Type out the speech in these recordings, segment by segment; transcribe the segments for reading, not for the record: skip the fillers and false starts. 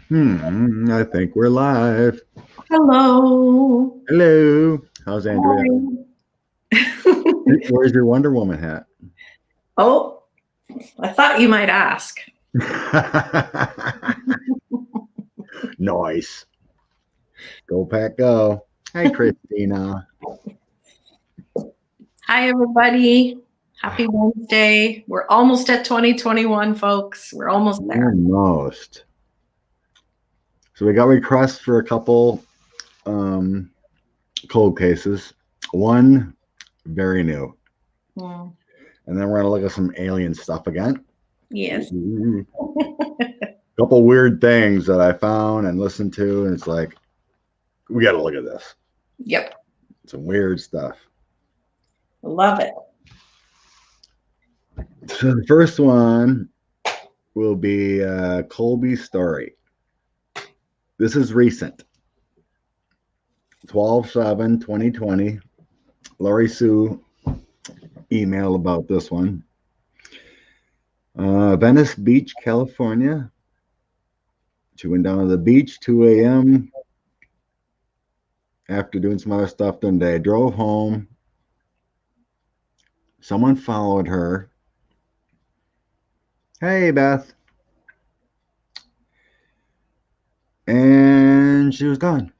I think we're live. Hello. Hello. How's Andrea? Morning. Where's your Wonder Woman hat? Oh, I thought you might ask. Nice. Go Pack Go. Hi, Christina. Hi, everybody. Happy Wednesday. We're almost at 2021, folks. We're almost there. Almost. So we got requests for a couple cold cases. One very new. Hmm. And then we're gonna look at some alien stuff again. Yes. Couple weird things that I found and listened to, and it's like, we gotta look at this. Yep. Some weird stuff. Love it. So the first one will be Colby's story. This is recent. 12/7/2020. Lori Sue emailed about this one. Venice Beach, California. She went down to the beach 2 a.m. after doing some other stuff. Then they drove home. Someone followed her. Hey, Beth. And she was gone.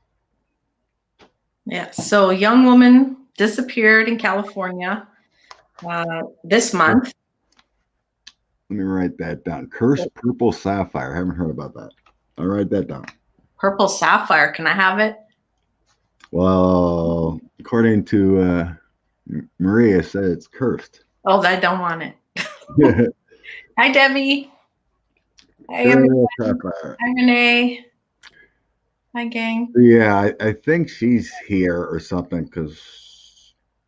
Yeah. So a young woman disappeared in California this month. Let me write that down. Cursed Purple Sapphire. I haven't heard about that. I'll write that down. Purple Sapphire. Can I have it? Well, according to Maria, said it's cursed. Oh, I don't want it. Hi, Debbie. Hi, Purple everybody. Sapphire. Hi, Renee. Hi, gang. Yeah, I think she's here or something because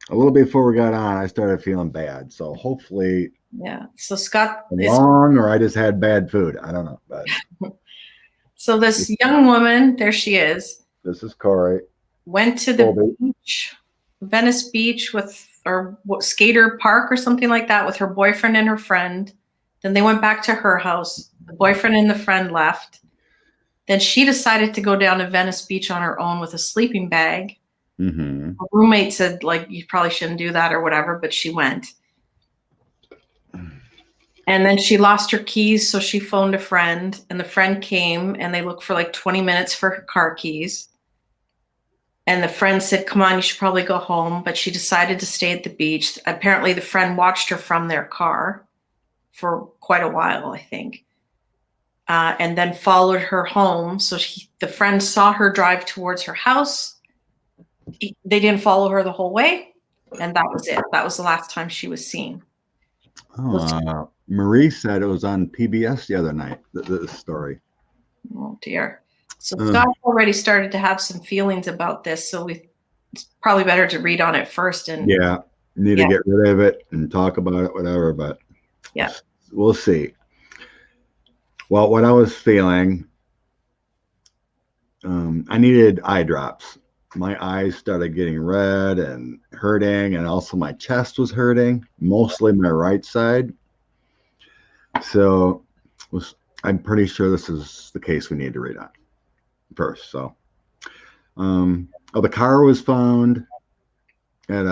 a little before we got on, I started feeling bad. So hopefully, Yeah. So Scott I'm is. wrong or I just had bad food. I don't know. But So this young woman, there she is, this is Corey. went to the beach, Venice Beach skater park or something like that with her boyfriend and her friend. Then they went back to her house. The boyfriend and the friend left. Then she decided to go down to Venice Beach on her own with a sleeping bag. Mm-hmm. Her roommate said, like, you probably shouldn't do that or whatever, but she went. And then she lost her keys, so she phoned a friend, and the friend came, and they looked for like 20 minutes for her car keys. And the friend said, come on, you should probably go home. But she decided to stay at the beach. Apparently, the friend watched her from their car for quite a while, I think, and then followed her home. So the friend saw her drive towards her house. They didn't follow her the whole way. And that was it. That was the last time she was seen. Marie said it was on PBS the other night, this story. Oh, dear. So Scott already started to have some feelings about this. So it's probably better to read on it first. And need to get rid of it and talk about it, whatever. But yeah, we'll see. Well, what I was feeling, I needed eye drops. My eyes started getting red and hurting, and also my chest was hurting, mostly my right side. So I'm pretty sure this is the case we need to read on first. So, the car was found at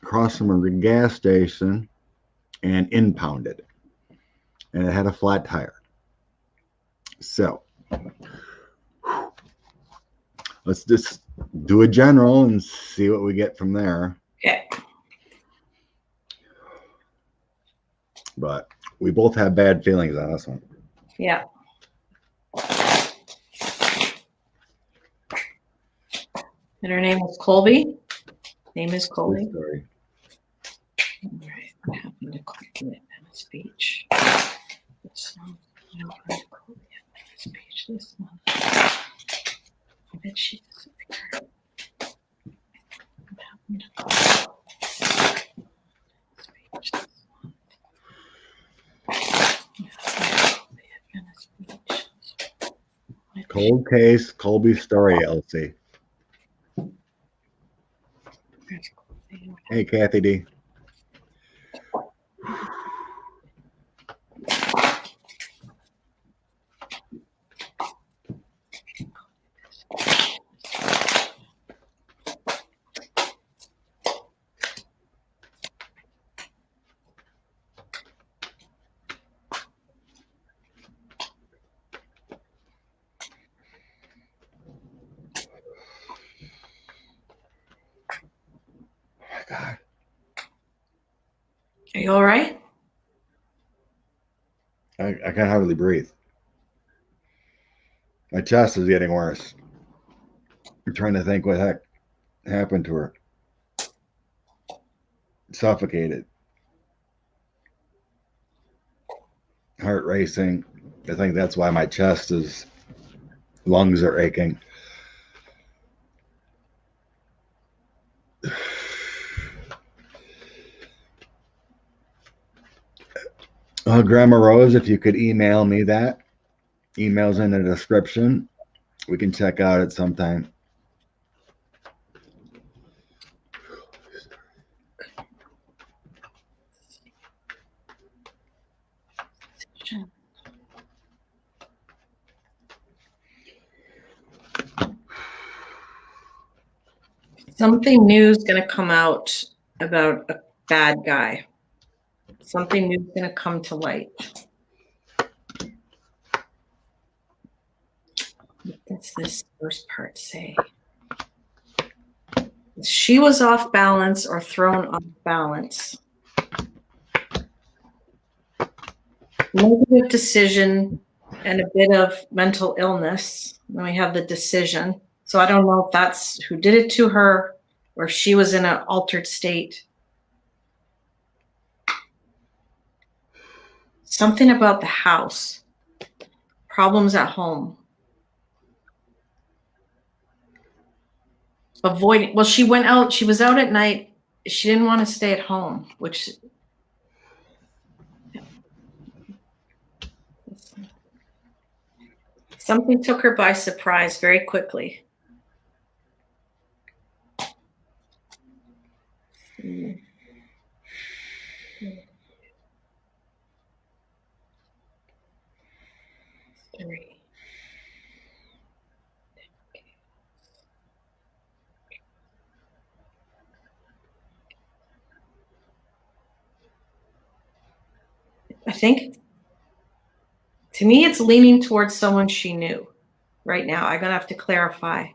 across from a gas station and impounded, and it had a flat tire. So let's just do a general and see what we get from there. Okay. But we both have bad feelings on this one. Yeah. And her name was Colby. Name is Colby. Sorry. All right. I happened to click it at Venice Beach. This one. No, Colby at Venice Beach. This one. I bet she disappeared. What happened to Colby? Beach. This one. Colby at Venice Beach. Cold case, Colby story, Elsie. Hey, Kathy D. Are you all right? I can't hardly breathe. My chest is getting worse. I'm trying to think what the heck happened to her. Suffocated. Heart racing. I think that's why my lungs are aching. Grandma Rose, if you could email me that. Email's in the description. We can check out it sometime. Something new is going to come out about a bad guy. Something new is going to come to light. What does this first part say? She was off balance or thrown off balance. Negative decision and a bit of mental illness. Then we have the decision. So I don't know if that's who did it to her or if she was in an altered state. Something about the house. Problems at home. Avoiding. Well, she went out. She was out at night. She didn't want to stay at home, which. Something took her by surprise very quickly. Three. I think, to me, it's leaning towards someone she knew right now. I'm going to have to clarify.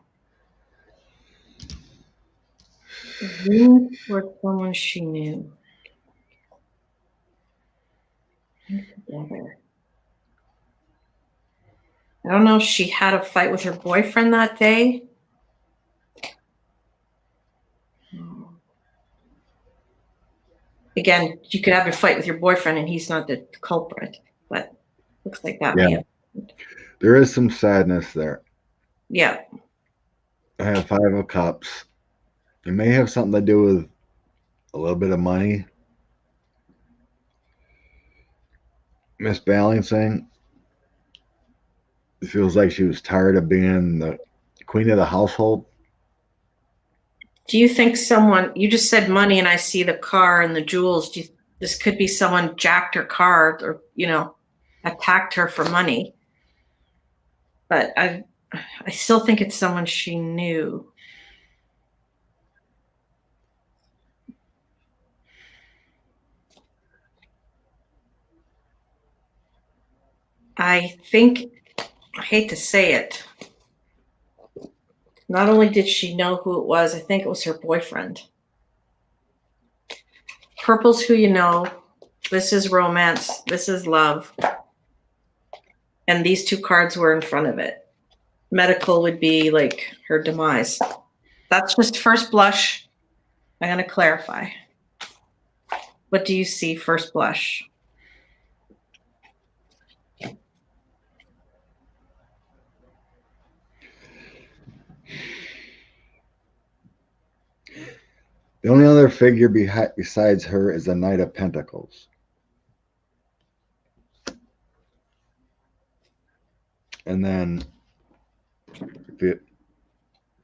Leaning towards someone she knew. Together. I don't know if she had a fight with her boyfriend that day. Again, you could have a fight with your boyfriend and he's not the culprit, but looks like that may have. There is some sadness there. Yeah. I have 5 of Cups. It may have something to do with a little bit of money. Misbalancing. It feels like she was tired of being the queen of the household. Do you think someone, you just said money and I see the car and the jewels. This could be someone jacked her car or, attacked her for money. But I still think it's someone she knew. I think, I hate to say it, not only did she know who it was, I think it was her boyfriend. Purple's who you know. This is romance. This is love. And these 2 cards were in front of it. Medical would be like her demise. That's just first blush. I'm going to clarify. What do you see first blush? The only other figure besides her is the Knight of Pentacles. And then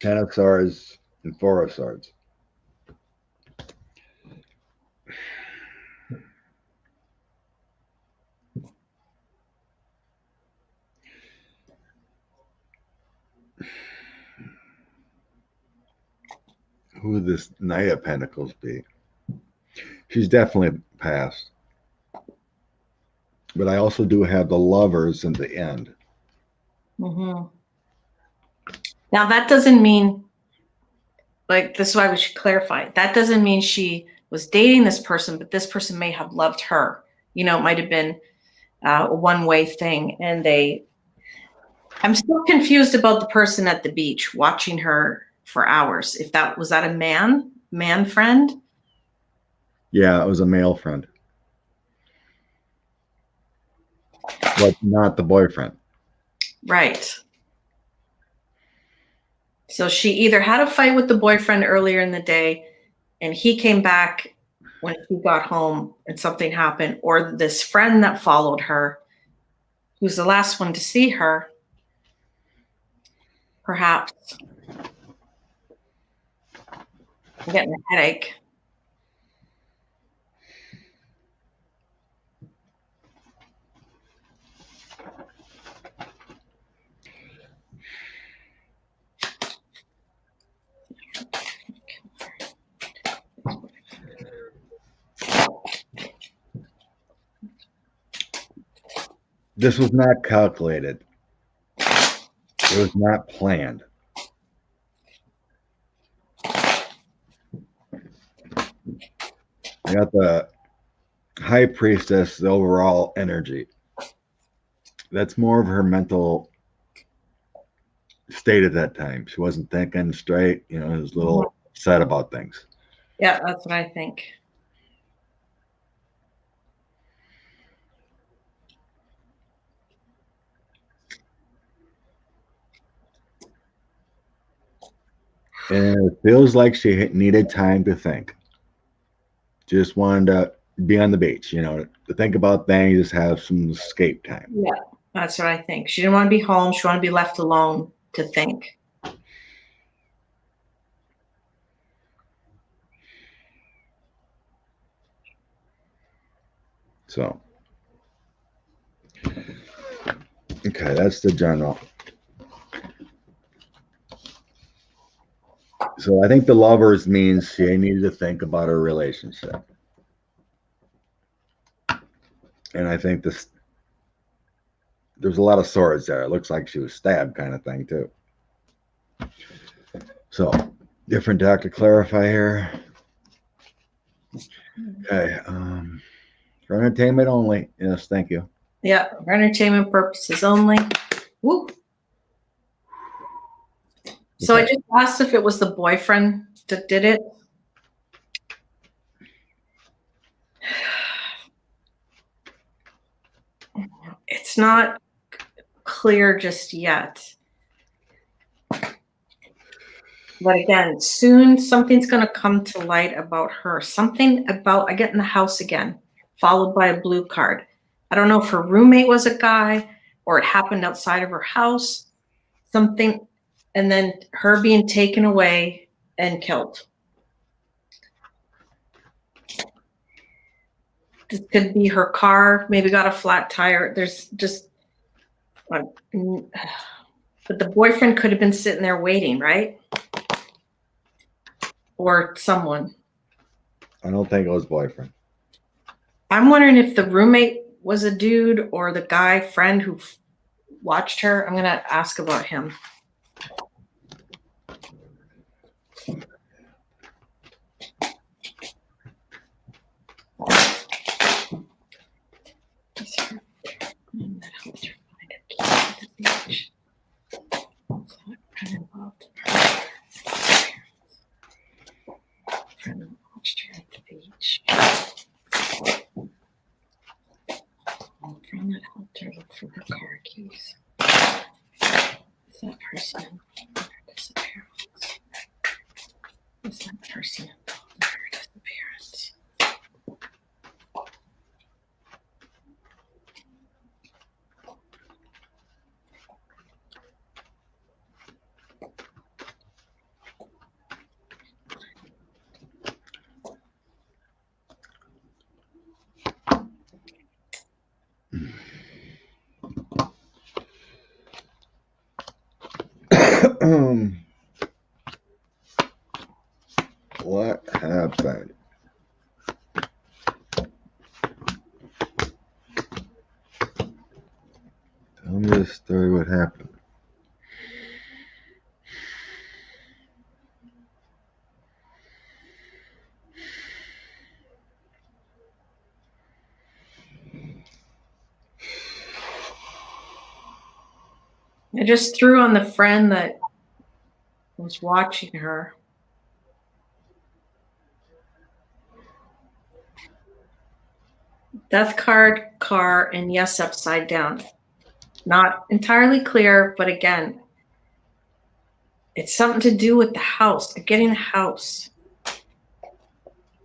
10 of Swords and 4 of Swords. Who would this Knight of Pentacles be? She's definitely passed. But I also do have the Lovers in the end. Mm-hmm. Now, that doesn't mean, this is why we should clarify. That doesn't mean she was dating this person, but this person may have loved her. You know, it might have been a one-way thing. And I'm still confused about the person at the beach watching her for hours. If was that a man friend? Yeah, it was a male friend, but not the boyfriend. Right. So she either had a fight with the boyfriend earlier in the day and he came back when he got home and something happened, or this friend that followed her, who's the last one to see her, perhaps. I'm getting a headache. This was not calculated. It was not planned. I got the high priestess, the overall energy. That's more of her mental state at that time. She wasn't thinking straight, you know, was a little upset about things. Yeah, that's what I think. And it feels like she needed time to think. Just wanted to be on the beach, you know, to think about things, just have some escape time. Yeah, that's what I think. She didn't want to be home. She wanted to be left alone to think. So, okay, that's the general. So I think the lovers means she needed to think about her relationship. And I think there's a lot of swords there. It looks like she was stabbed kind of thing too. So different deck to clarify here. Okay. For entertainment only. Yes, thank you. Yeah, for entertainment purposes only. Woo. So Okay. I just asked if it was the boyfriend that did it. It's not clear just yet. But again, soon something's going to come to light about her. Something about, I get in the house again, followed by a blue card. I don't know if her roommate was a guy or it happened outside of her house. Something, and then her being taken away and killed. This could be her car, maybe got a flat tire. There's just, but the boyfriend could have been sitting there waiting, right? Or someone. I don't think it was boyfriend. I'm wondering if the roommate was a dude or the guy friend who watched her. I'm going to ask about him. Friend watched her at the beach. Friend that helped her look for her car keys. Is that person involved in her disappearance? Is that person involved in her disappearance? What happened? Tell me the story. What happened? I just threw on the friend that was watching her. Death card, car, and yes upside down. Not entirely clear, but again, it's something to do with the house, getting the house.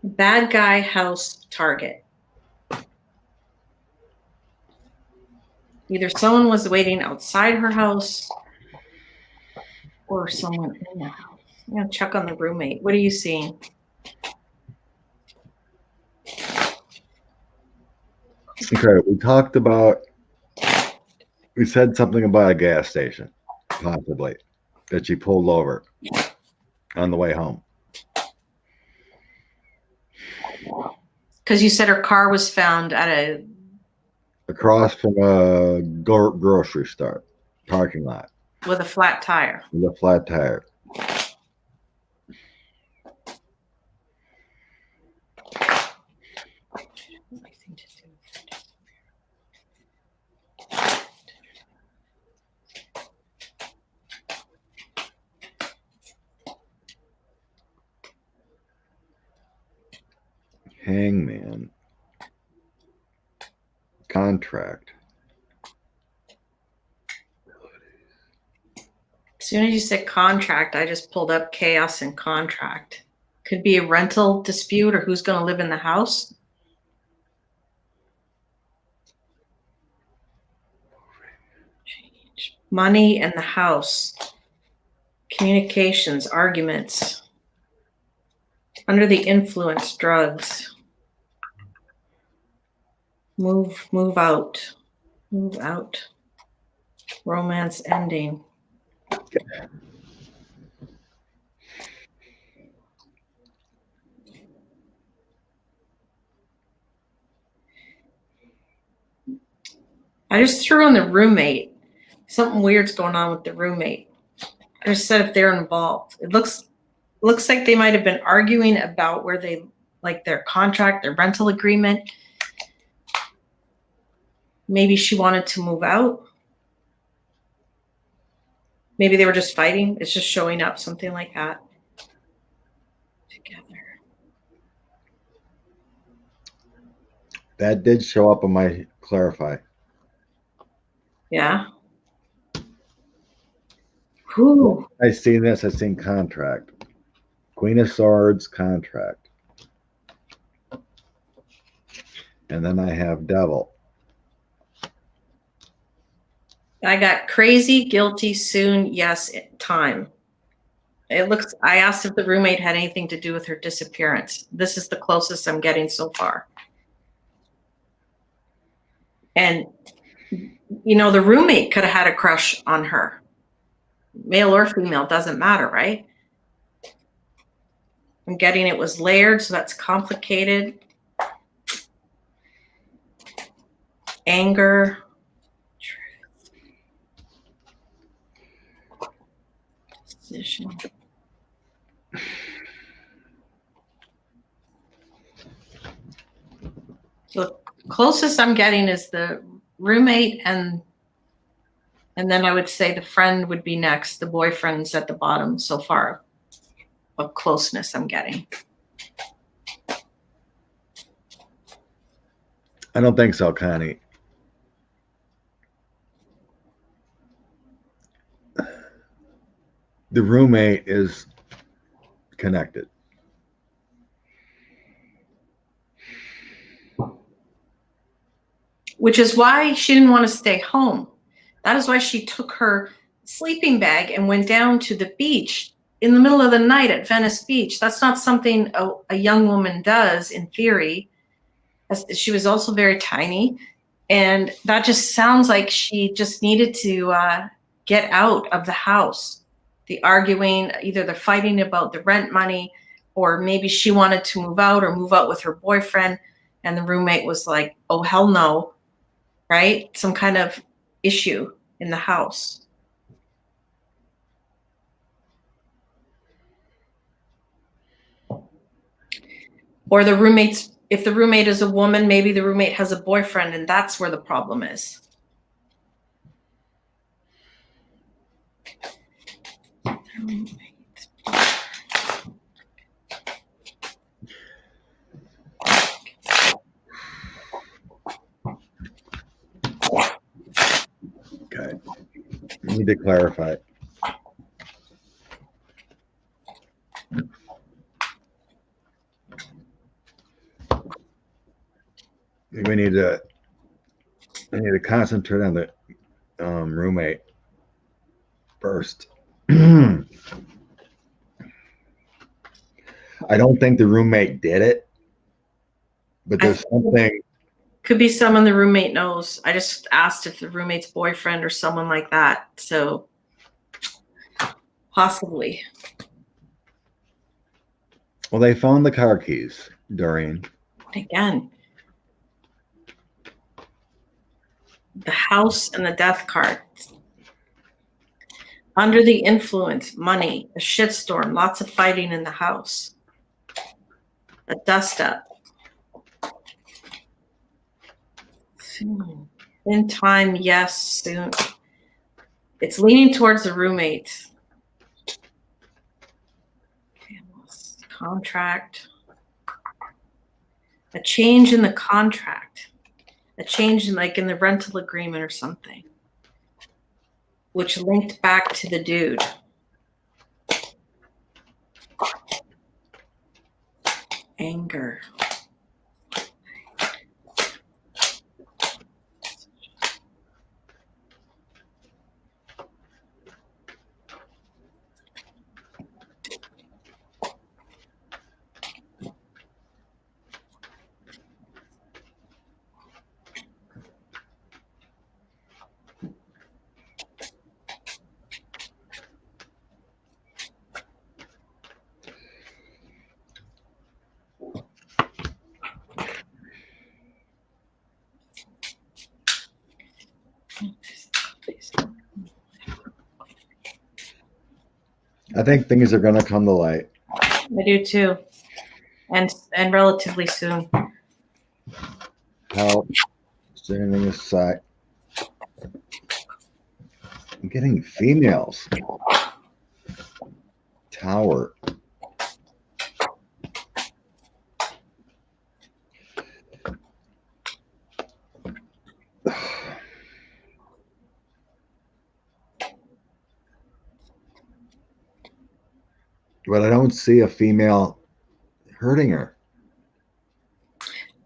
Bad guy, house, target. Either someone was waiting outside her house or someone in the house. I'm going to check on the roommate. What are you seeing? Okay, we said something about a gas station, possibly, that she pulled over on the way home. Because you said her car was found at Across from a grocery store parking lot with a flat tire. with a flat tire. Hangman. Contract. As soon as you said contract, I just pulled up chaos and contract. Could be a rental dispute or who's going to live in the house. Change. Money and the house. Communications, arguments. Under the influence, drugs. Move out. Move out. Romance ending. I just threw on the roommate. Something weird's going on with the roommate. I just said if they're involved. It looks like they might have been arguing about where they like their contract, their rental agreement. Maybe she wanted to move out. Maybe they were just fighting. It's just showing up, something like that. Together. That did show up on my clarify. Yeah. Whew. I seen this. I seen contract. Queen of Swords, contract. And then I have devil. I got crazy, guilty, soon, yes, time. It looks, I asked if the roommate had anything to do with her disappearance. This is the closest I'm getting so far. And, you know, the roommate could have had a crush on her. Male or female, doesn't matter, right? I'm getting it was layered, so that's complicated. Anger. Decision. So the closest I'm getting is the roommate and then I would say the friend would be next. The boyfriend's at the bottom so far of closeness I'm getting. I don't think so, Connie. The roommate is connected. Which is why she didn't want to stay home. That is why she took her sleeping bag and went down to the beach in the middle of the night at Venice Beach. That's not something a young woman does in theory. She was also very tiny. And that just sounds like she just needed to get out of the house. The arguing, either the fighting about the rent money, or maybe she wanted to move out or move out with her boyfriend. And the roommate was like, oh, hell no, right? Some kind of issue in the house. Or the roommates, if the roommate is a woman, maybe the roommate has a boyfriend and that's where the problem is. Okay. We need to clarify. We need to concentrate on the roommate first. I don't think the roommate did it, but there's something. Could be someone the roommate knows. I just asked if the roommate's boyfriend or someone like that. So possibly. Well, they found the car keys, Doreen. Again. The house and the death card. Under the influence, money, a shitstorm, lots of fighting in the house. A dust up. Soon. In time, yes, soon. It's leaning towards the roommate. Contract. A change in the contract. A change in like in the rental agreement or something. Which linked back to the dude. Anger. I think things are going to come to light. I do too. And relatively soon. Help. Standing aside. I'm getting females. Tower. But I don't see a female hurting her.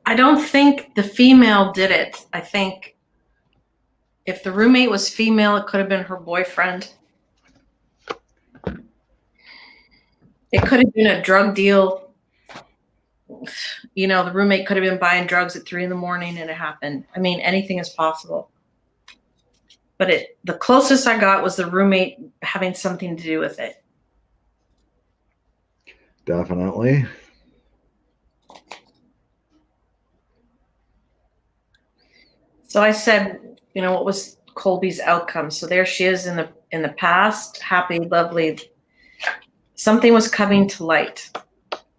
I don't think the female did it. I think if the roommate was female, it could have been her boyfriend. It could have been a drug deal. You know, the roommate could have been buying drugs at 3 a.m. and it happened. I mean, anything is possible. But the closest I got was the roommate having something to do with it. Definitely. So I said, you know, what was Colby's outcome? So there she is in the past, happy, lovely. Something was coming to light.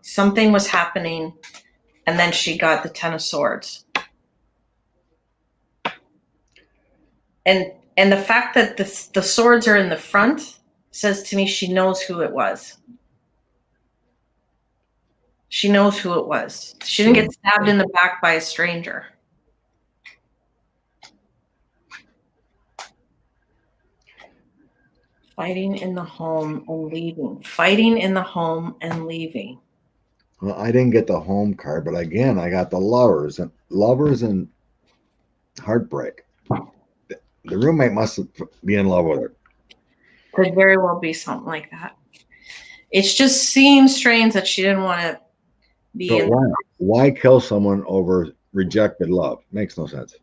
Something was happening, and then she got the 10 of Swords. And the fact that the swords are in the front says to me she knows who it was. She knows who it was. She didn't get stabbed in the back by a stranger. Fighting in the home and leaving. Fighting in the home and leaving. Well, I didn't get the home card, but again, I got the lovers and heartbreak. The roommate must be in love with her. Could very well be something like that. It just seems strange that she didn't want to be in. Why kill someone over rejected love? Makes no sense.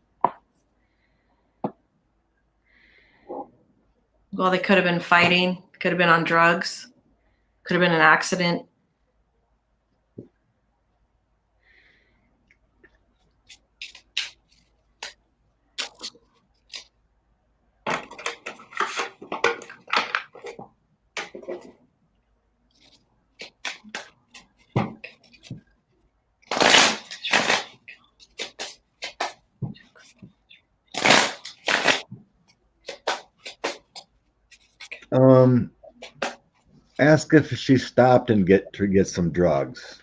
Well, they could have been fighting, could have been on drugs, could have been an accident. Ask if she stopped and get some drugs.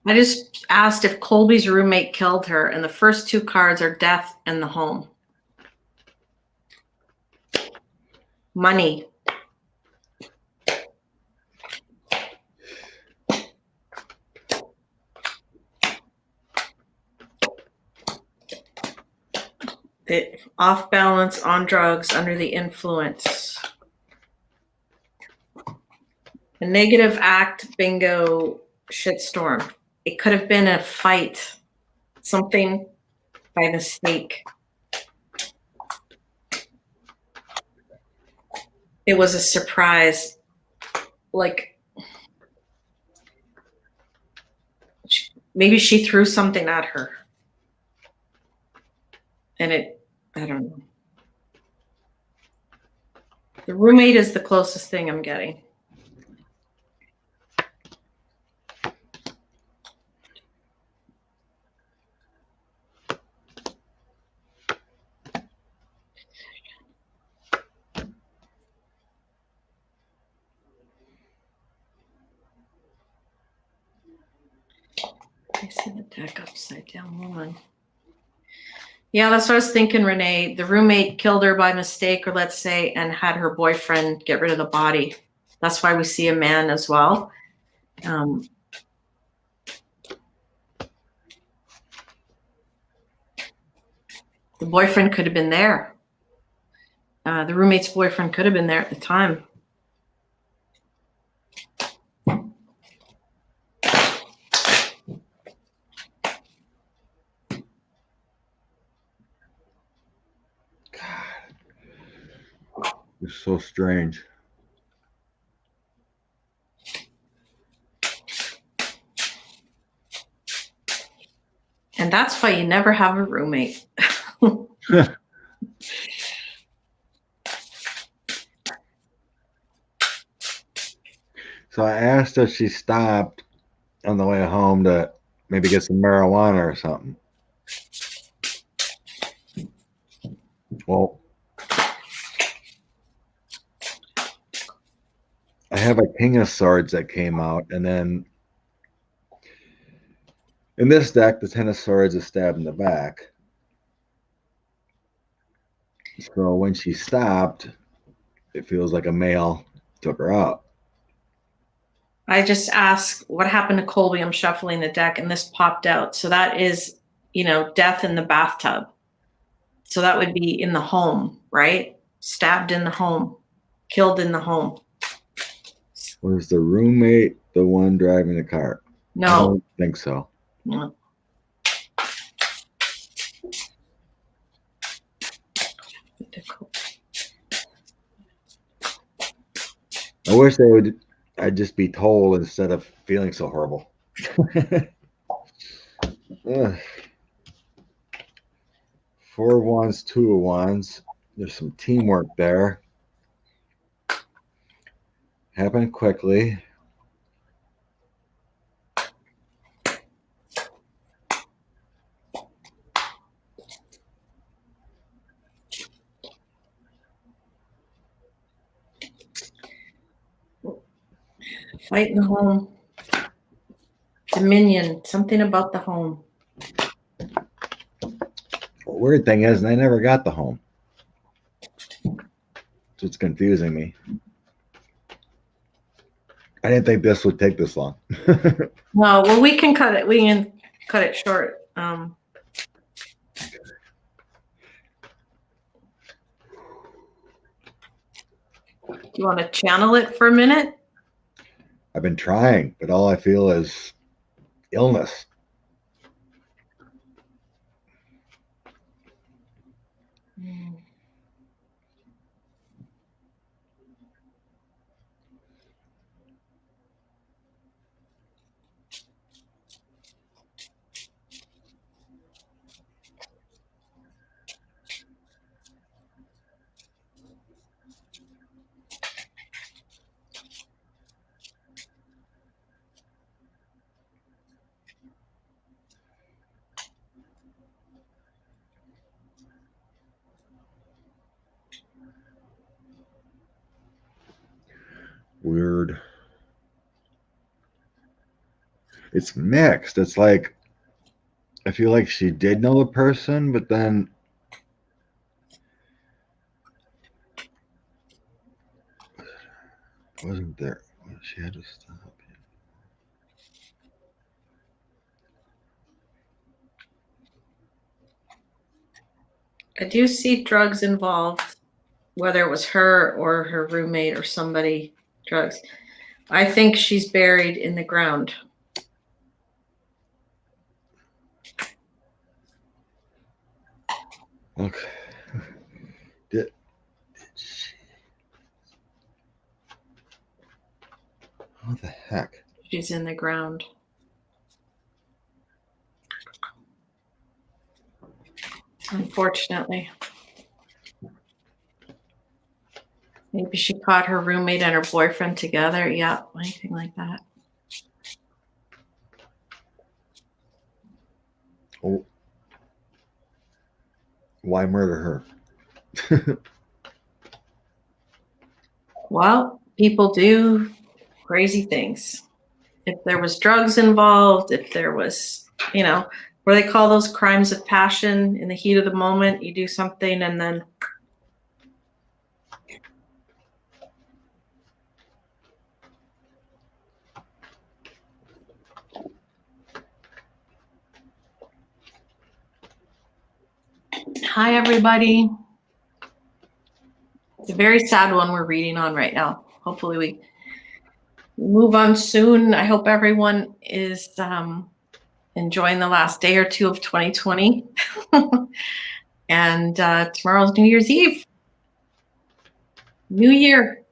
I just asked if Colby's roommate killed her, and the first two cards are death and the home. Money. The off balance, on drugs, under the influence. A negative act, bingo, shitstorm. It could have been a fight, something by mistake. It was a surprise. Like, maybe she threw something at her. And I don't know. The roommate is the closest thing I'm getting. I see the deck upside down woman. Yeah, that's what I was thinking, Renee. The roommate killed her by mistake, or let's say, and had her boyfriend get rid of the body. That's why we see a man as well. The boyfriend could have been there. The roommate's boyfriend could have been there at the time. It's so strange. And that's why you never have a roommate. So I asked if she stopped on the way home to maybe get some marijuana or something. Well, I have a King of Swords that came out, and then in this deck, the Ten of Swords is stabbed in the back. So when she stopped, it feels like a male took her out. I just asked what happened to Colby. I'm shuffling the deck, and this popped out. So that is, death in the bathtub. So that would be in the home, right? Stabbed in the home, killed in the home. Was the roommate the one driving the car? No. I don't think so. No. I wish I'd just be told instead of feeling so horrible. Four of Wands, Two of Wands. There's some teamwork there. Happened quickly. Fight in the home. Dominion. Something about the home. The weird thing is, I never got the home. So it's confusing me. I didn't think this would take this long. No, well, we can cut it. We can cut it short. Do you want to channel it for a minute? I've been trying, but all I feel is illness. Weird. It's mixed. It's like I feel like she did know the person, but then wasn't there. She had to stop. I do see drugs involved, whether it was her or her roommate or somebody. Drugs. I think she's buried in the ground. Okay. Did she? What the heck? She's in the ground. Unfortunately. Maybe she caught her roommate and her boyfriend together. Yeah, anything like that. Oh, why murder her? Well, people do crazy things. If there was drugs involved, if there was, what do they call those crimes of passion in the heat of the moment? You do something and then. Hi, everybody. It's a very sad one we're reading on right now. Hopefully we move on soon. I hope everyone is enjoying the last day or two of 2020. And tomorrow's New Year's Eve. New Year.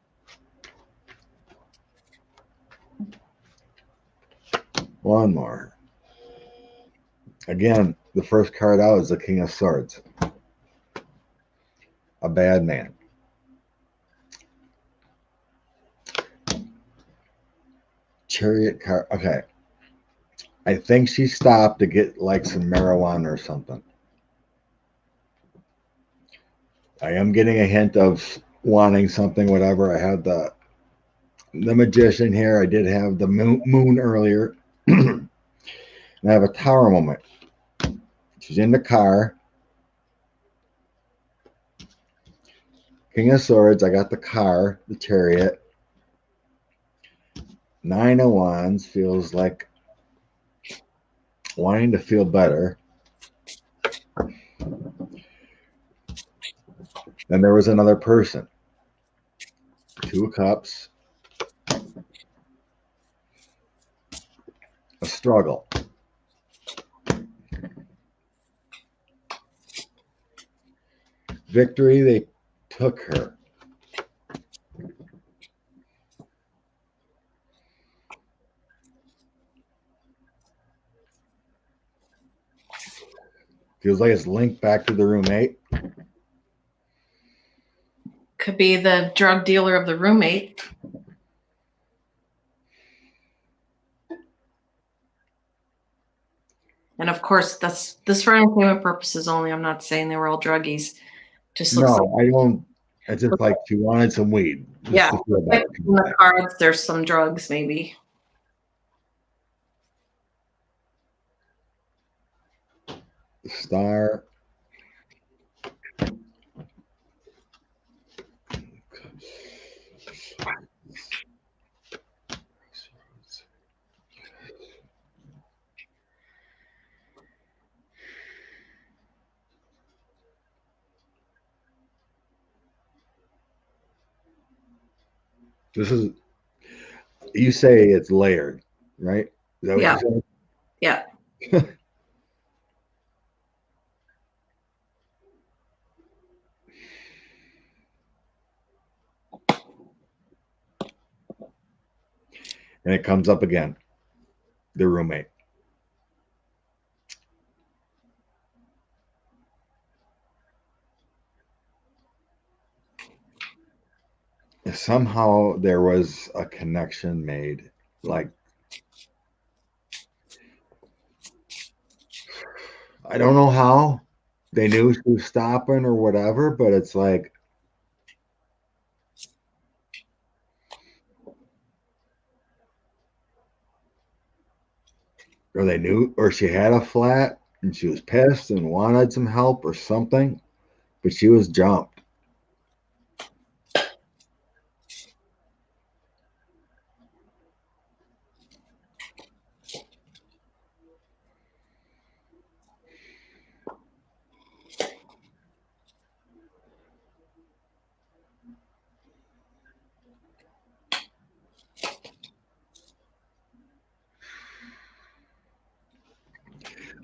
One more. Again, the first card out is the King of Swords. A bad man. Chariot card. Okay. I think she stopped to get like some marijuana or something. I am getting a hint of wanting something, whatever. I had the magician here. I did have the moon earlier. And I have a tower moment. She's in the car. King of Swords. I got the car, the chariot. Nine of Wands feels like wanting to feel better. Then there was another person. Two of Cups. A struggle. Victory, they took her. Feels like it's linked back to the roommate. Could be the drug dealer of the roommate. And of course, this for entertainment purposes only. I'm not saying they were all druggies. Just looks No, I don't. It's just like she wanted some weed. Yeah, like in the cards, there's some drugs, maybe. Star. This is, you say it's layered, right? Is that what Yeah. you said? Yeah. And it comes up again. The roommate. Somehow there was a connection made. Like, I don't know how they knew she was stopping or whatever, but it's like or they knew, or she had a flat and she was pissed and wanted some help or something, but she was jumped.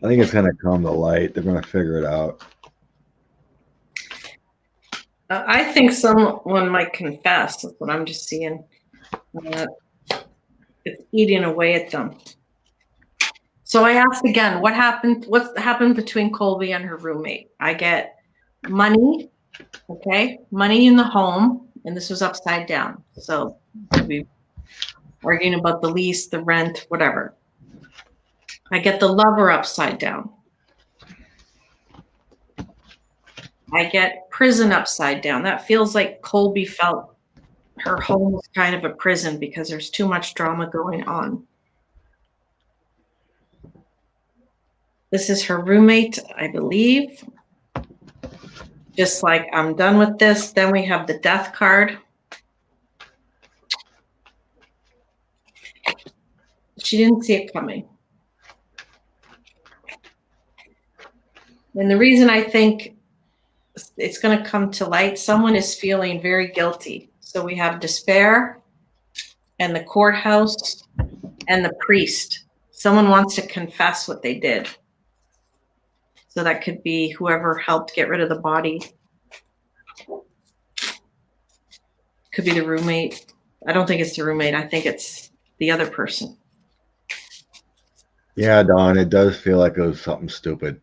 I think it's going to come to light. They're going to figure it out. I think someone might confess. That's what I'm just seeing. It's eating away at them. So I asked again, what happened between Colby and her roommate? I get money, okay? Money in the home, and this was upside down. So we arguing about the lease, the rent, whatever. I get the lover upside down. I get prison upside down. That feels like Colby felt her home was kind of a prison because there's too much drama going on. This is her roommate, I believe. Just like, I'm done with this. Then we have the death card. She didn't see it coming. And the reason I think it's going to come to light, someone is feeling very guilty. So we have despair and the courthouse and the priest. Someone wants to confess what they did. So that could be whoever helped get rid of the body. Could be the roommate. I don't think it's the roommate. I think it's the other person. Yeah, Dawn, it does feel like it was something stupid.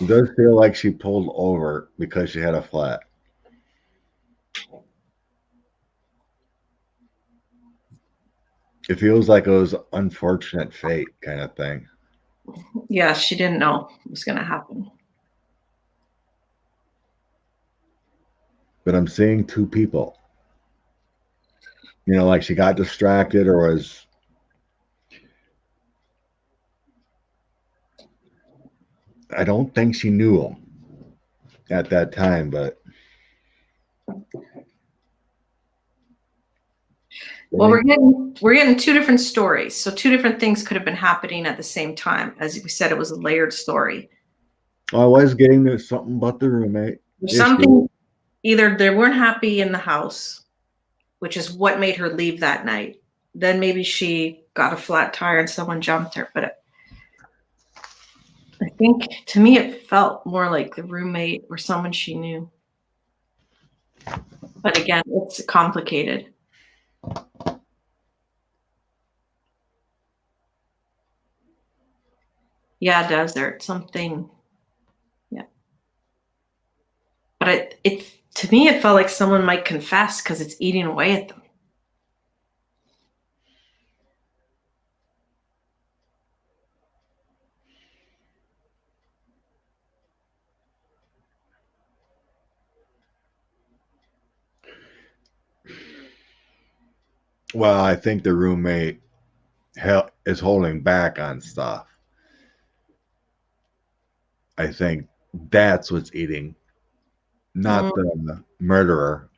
It does feel like she pulled over because she had a flat. It feels like it was unfortunate fate kind of thing. Yeah, she didn't know it was going to happen. But I'm seeing two people. You know, like she got distracted or was. I don't think she knew him at that time, but. Well, we're getting two different stories. So two different things could have been happening at the same time. As we said, it was a layered story. I was getting to something about the roommate. There's something, either they weren't happy in the house, which is what made her leave that night. Then maybe she got a flat tire and someone jumped her. But I think, to me, it felt more like the roommate or someone she knew. But again, it's complicated. Yeah, desert, something. Yeah. But it to me, it felt like someone might confess because it's eating away at them. Well, I think the roommate is holding back on stuff. I think that's what's eating, not the murderer.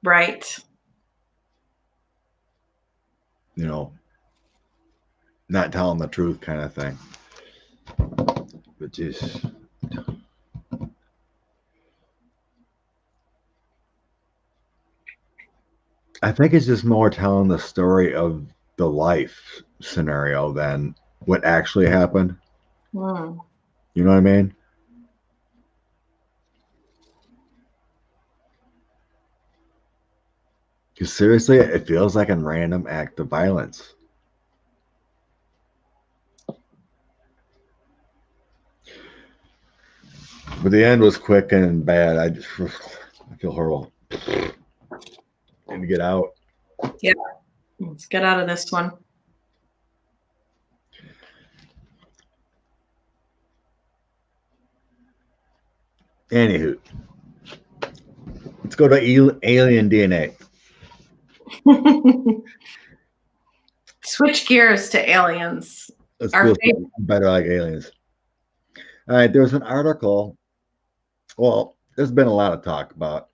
Right. You know, not telling the truth kind of thing. But just. I think it's just more telling the story of the life scenario than what actually happened. Mm. You know what I mean? Because seriously, it feels like a random act of violence. But the end was quick and bad. I feel horrible. Need to get out. Yeah. Let's get out of this one. Anywho, Let's go to alien DNA. Switch gears to aliens. Let's feel better like aliens. All right, there's an article. Well, there's been a lot of talk about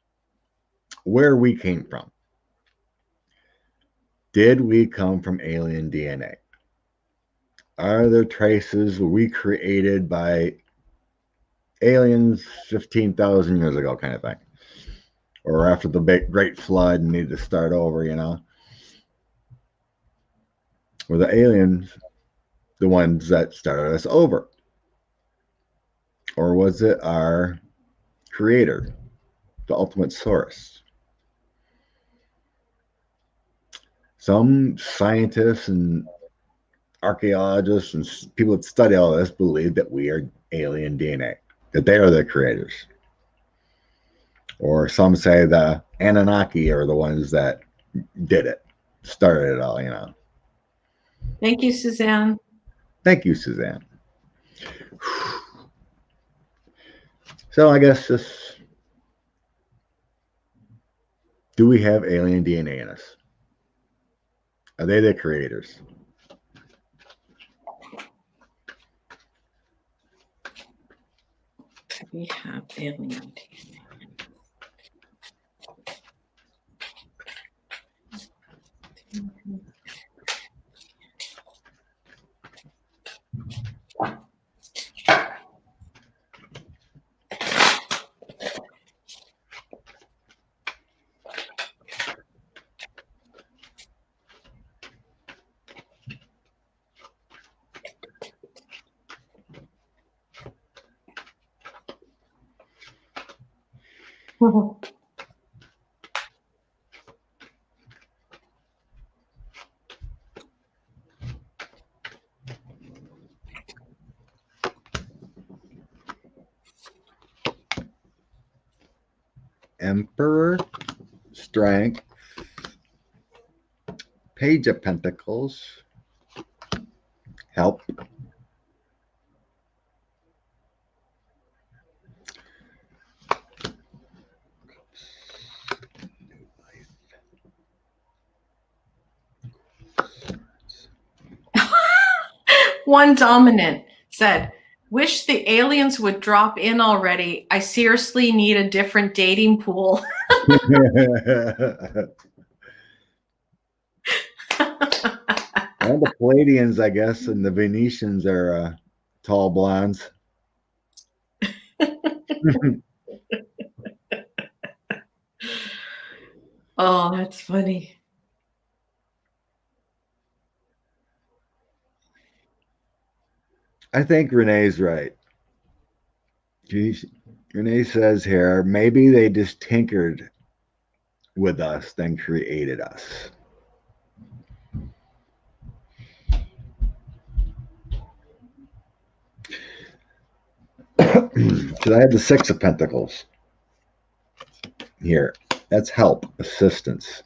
where we came from. Did we come from alien DNA? Are there traces recreated by aliens 15,000 years ago, kind of thing? Or after the big great flood and need to start over, you know? Were the aliens the ones that started us over? Or was it our creator, the ultimate source? Some scientists and archaeologists and people that study all this believe that we are alien DNA, that they are the creators. Or some say the Anunnaki are the ones that did it, started it all, you know. Thank you, Suzanne. Thank you, Suzanne. So I guess this, do we have alien DNA in us? Are they the creators? We have alien DNA. Emperor, Strength, Page of Pentacles, Help, One dominant said, wish the aliens would drop in already. I seriously need a different dating pool. Well, the Palladians, I guess, and the Venetians are tall blondes. Oh, that's funny. I think Renee's right. Renee says here, maybe they just tinkered with us, then created us. So I had the Six of Pentacles here. That's help, assistance.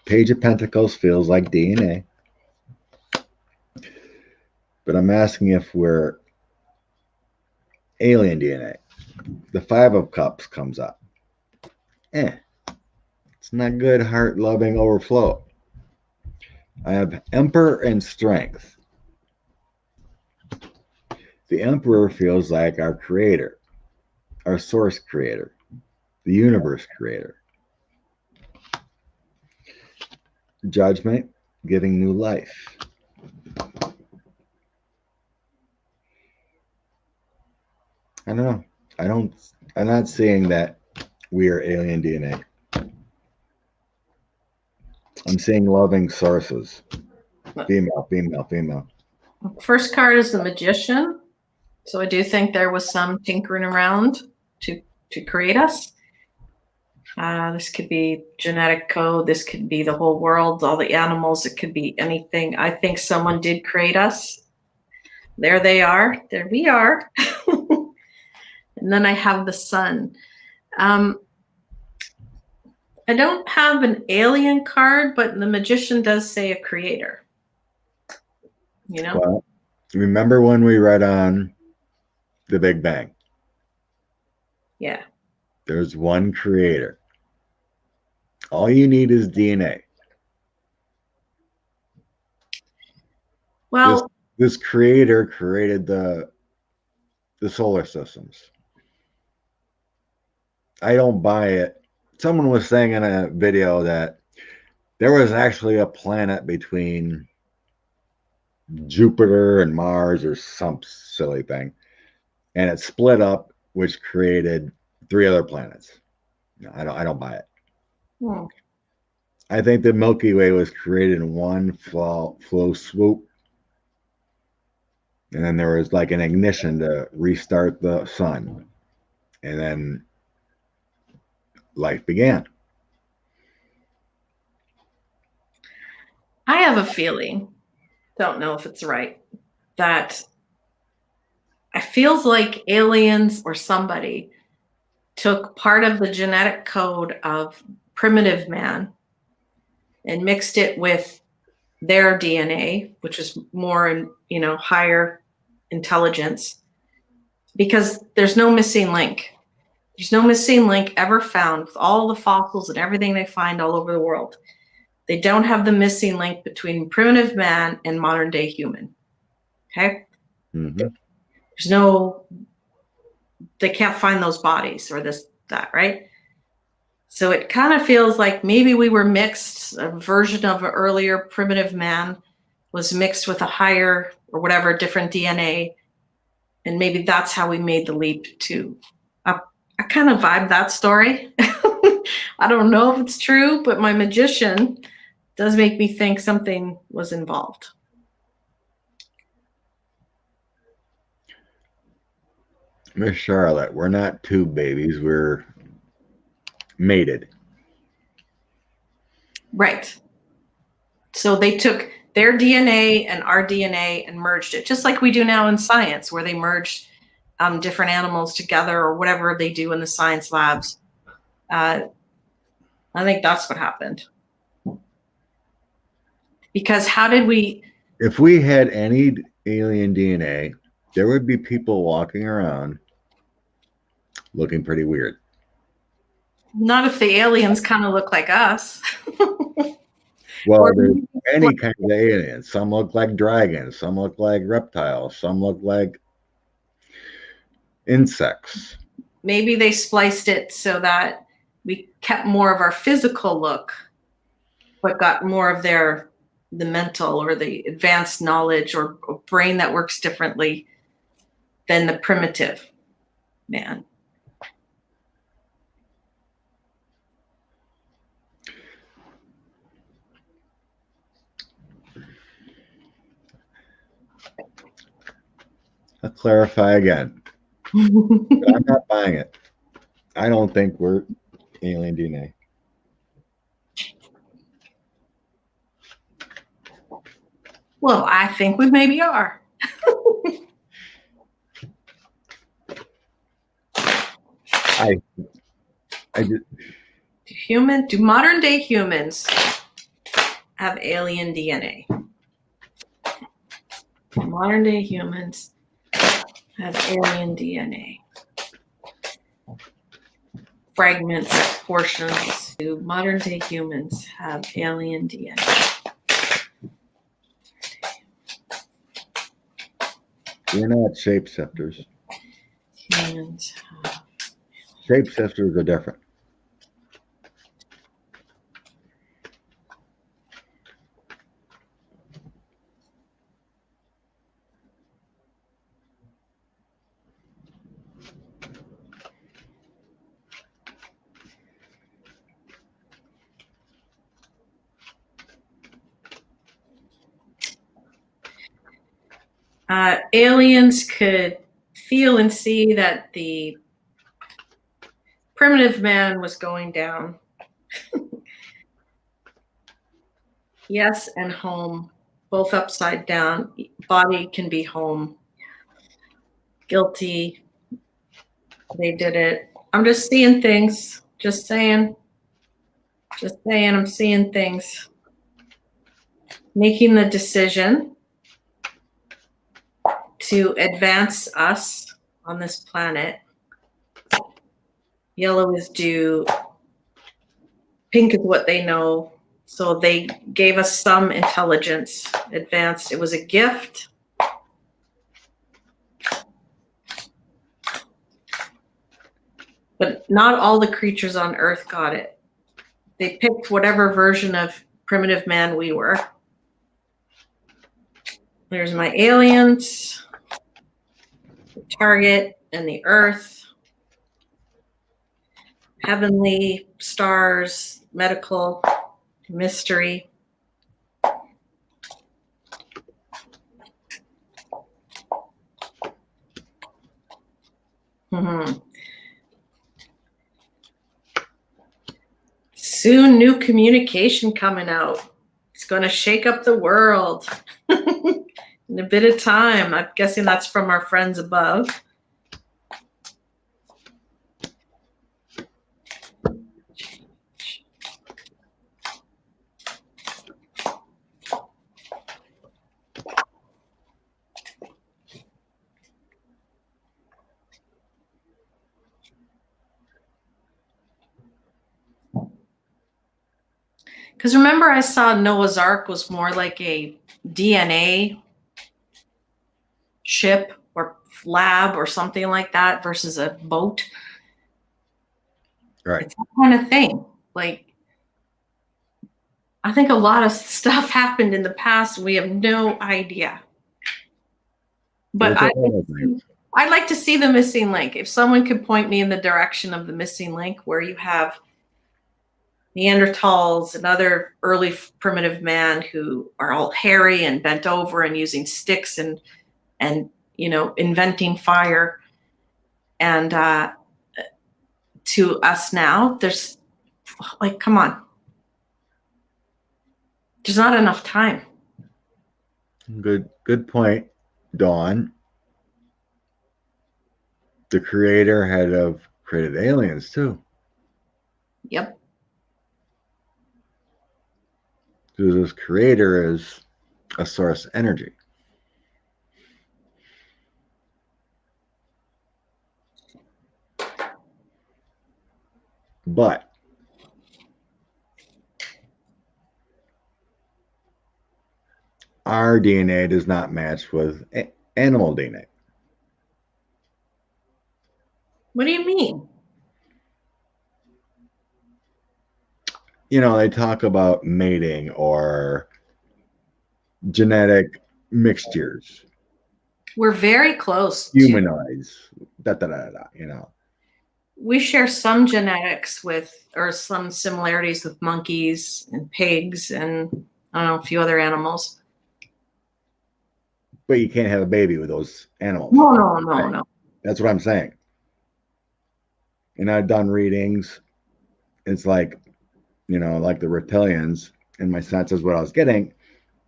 Page of Pentacles feels like DNA. But I'm asking if we're alien DNA. The Five of Cups comes up. It's not good, heart loving overflow. I have Emperor and Strength. The Emperor feels like our creator, our source creator, the universe creator. Judgment, giving new life. I don't know. I'm not seeing that we are alien DNA. I'm seeing loving sources. Female, female, female. First card is the Magician. So I do think there was some tinkering around to create us. This could be genetic code. This could be the whole world, all the animals. It could be anything. I think someone did create us. There they are. There we are. And then I have the Sun. I don't have an alien card, but the Magician does say a creator. You know? Well, remember when we read on the Big Bang? Yeah. There's one creator. All you need is DNA. Well, this creator created the solar systems. I don't buy it. Someone was saying in a video that there was actually a planet between Jupiter and Mars or some silly thing, and it split up, which created 3 other planets. No, I don't buy it. I think the Milky Way was created in one flow swoop, and then there was like an ignition to restart the sun, and then life began. I have a feeling, don't know if it's right, that it feels like aliens or somebody took part of the genetic code of primitive man and mixed it with their DNA, which is more, higher intelligence, because there's no missing link. There's no missing link ever found with all the fossils and everything they find all over the world. They don't have the missing link between primitive man and modern day human. Okay? Mm-hmm. They can't find those bodies or that, right? So it kind of feels like maybe we were mixed. A version of an earlier primitive man was mixed with a higher or whatever different DNA. And maybe that's how we made the leap to. I kind of vibe that story. I don't know if it's true, but my magician does make me think something was involved. Miss Charlotte, we're not tube babies. We're mated. Right. So they took their DNA and our DNA and merged it, just like we do now in science, where they merge different animals together or whatever they do in the science labs. I think that's what happened. Because how did we... If we had any alien DNA, there would be people walking around looking pretty weird. Not if the aliens kind of look like us. Well, there's any kind of aliens. Some look like dragons. Some look like reptiles. Some look like insects. Maybe they spliced it so that we kept more of our physical look, but got more of the mental or the advanced knowledge or brain that works differently than the primitive man. I'll clarify again. I'm not buying it. I don't think we're alien DNA. Well, I think we maybe are. Do modern day humans have alien DNA? Modern day humans have alien DNA. Fragments, portions. Do modern day humans have alien DNA? We're not shapeshifters. Humans have. Shapeshifters are different. Aliens could feel and see that the primitive man was going down. Yes, and home, both upside down. Body can be home. Guilty. They did it. I'm just seeing things. Just saying. I'm seeing things. Making the decision to advance us on this planet Yellow is due. Pink is what they know. So they gave us some intelligence, advanced. It was a gift. But not all the creatures on Earth got it. They picked whatever version of primitive man we were. There's my aliens, the target, and the Earth. Heavenly, stars, medical, mystery. Soon, new communication coming out. It's going to shake up the world in a bit of time. I'm guessing that's from our friends above. Because remember, I saw Noah's Ark was more like a DNA ship or lab or something like that versus a boat. Right. It's that kind of thing. Like, I think a lot of stuff happened in the past. We have no idea. But I'd like to see the missing link. If someone could point me in the direction of the missing link where you have Neanderthals and other early primitive man who are all hairy and bent over and using sticks and you know, inventing fire. And to us now, there's like, come on. There's not enough time. Good point, Dawn. The creator had of created aliens too. Yep. So this creator is a source energy. But our DNA does not match with animal DNA. What do you mean? You know, they talk about mating or genetic mixtures. We're very close. Humanoids. You know. We share some genetics with, or some similarities with monkeys and pigs and I don't know, a few other animals. But you can't have a baby with those animals. No. That's what I'm saying. And I've done readings. It's like, you know, like the reptilians, in my sense is what I was getting.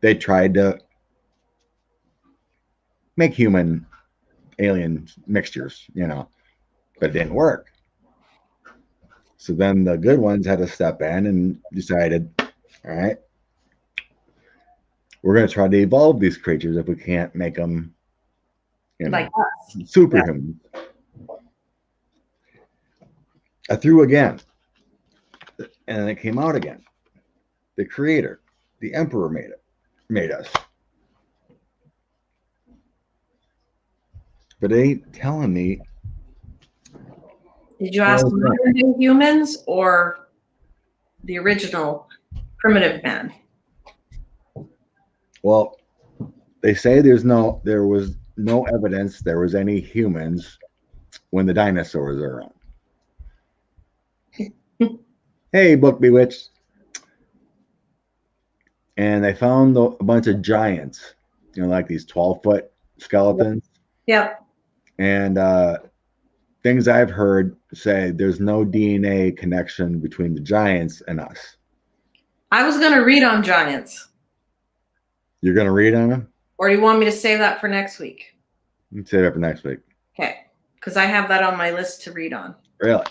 They tried to make human alien mixtures, you know, but it didn't work. So then the good ones had to step in and decided, all right, we're going to try to evolve these creatures if we can't make them, you know, like superhuman. Yeah. I threw again, and it came out again. The creator, the emperor made us. But they ain't telling me. Did you ask modern day humans or the original primitive man? Well, they say there was no evidence there was any humans when the dinosaurs were around. Hey, Book Bewitched. And they found a bunch of giants, you know, like these 12-foot skeletons. Yep. And things I've heard say there's no DNA connection between the giants and us. I was going to read on giants. You're going to read on them? Or do you want me to save that for next week? You can save that for next week. Okay. Because I have that on my list to read on. Really?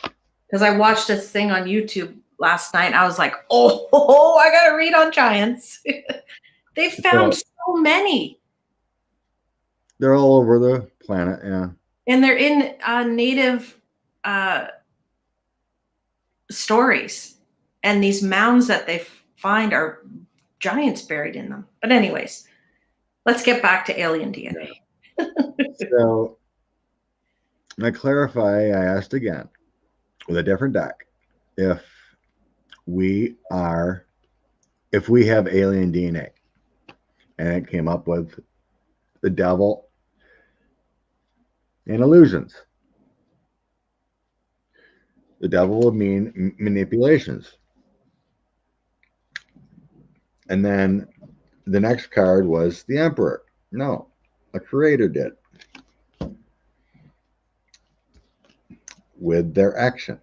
Because I watched this thing on YouTube last night. I was like, oh, I got to read on giants. They found so many. They're all over the planet, yeah. And they're in native stories. And these mounds that they find are giants buried in them. But anyways, let's get back to alien DNA. Yeah. So, to clarify, I asked again with a different deck if we have alien DNA, and it came up with the devil and illusions. The devil would mean manipulations. And then the next card was the emperor. No, a creator did with their action.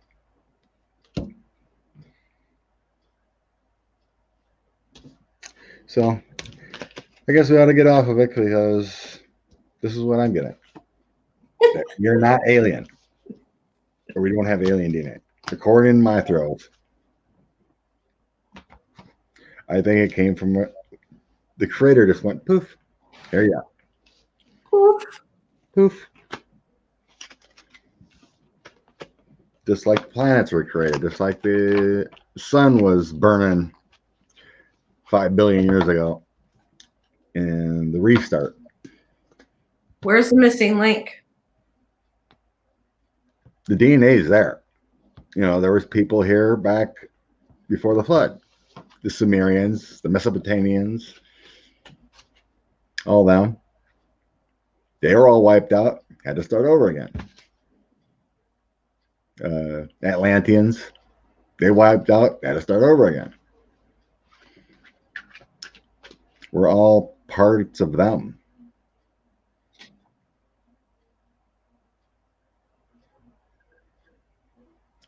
So I guess we ought to get off of it because this is what I'm getting. You're not alien. Or we don't have alien DNA. According to my throws, I think it came from the creator just went poof. There you Poof. go. Poof. Just like planets were created, just like the sun was burning 5 billion years ago and the restart. Where's the missing link? The DNA is there. You know, there was people here back before the flood. The Sumerians, the Mesopotamians, all them. They were all wiped out, had to start over again. Atlanteans, they wiped out, had to start over again. We're all parts of them.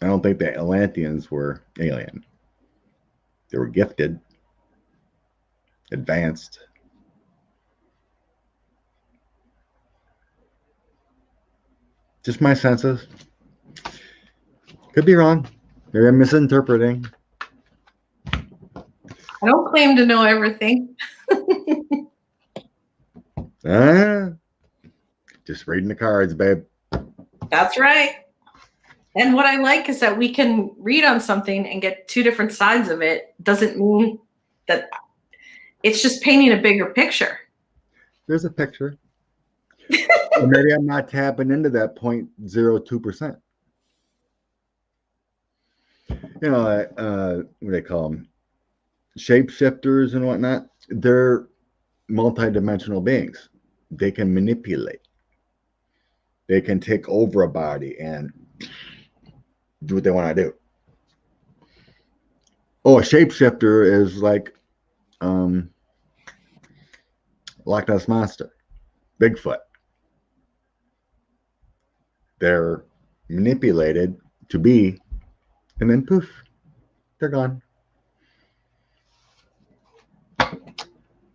I don't think the Atlanteans were alien. They were gifted, advanced. Just my senses. Could be wrong. Maybe I'm misinterpreting. I don't claim to know everything. Just reading the cards, babe. That's right. And what I like is that we can read on something and get two different sides of it. Doesn't mean that it's just painting a bigger picture. There's a picture. Maybe I'm not tapping into that 0.02%. You know, what do they call them? Shapeshifters and whatnot. They're multidimensional beings. They can manipulate. They can take over a body and do what they want to do. Oh, a shapeshifter is like Loch Ness Monster, Bigfoot. They're manipulated to be, and then poof, they're gone.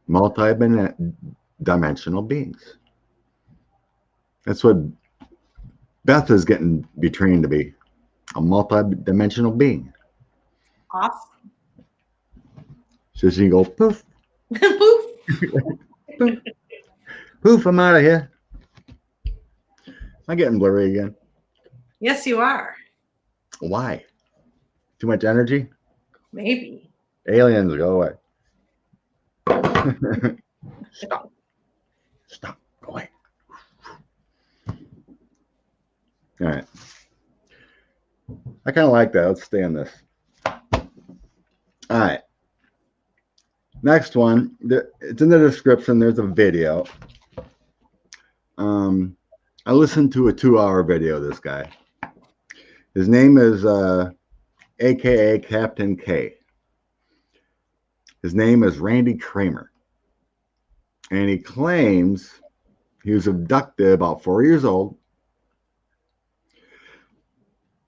Multi-dimensional beings. That's what Beth is getting be trained to be, a multi-dimensional being. Awesome. So she can go poof. Poof. Poof. Poof, I'm out of here. I'm getting blurry again. Yes, you are. Why? Too much energy? Maybe. Aliens, go away. Stop. Stop. Go away. All right. I kind of like that. Let's stay on this. All right. Next one. It's in the description. There's a video. I listened to a 2-hour video of this guy. His name is AKA Captain K. His name is Randy Kramer. And he claims he was abducted about 4 years old.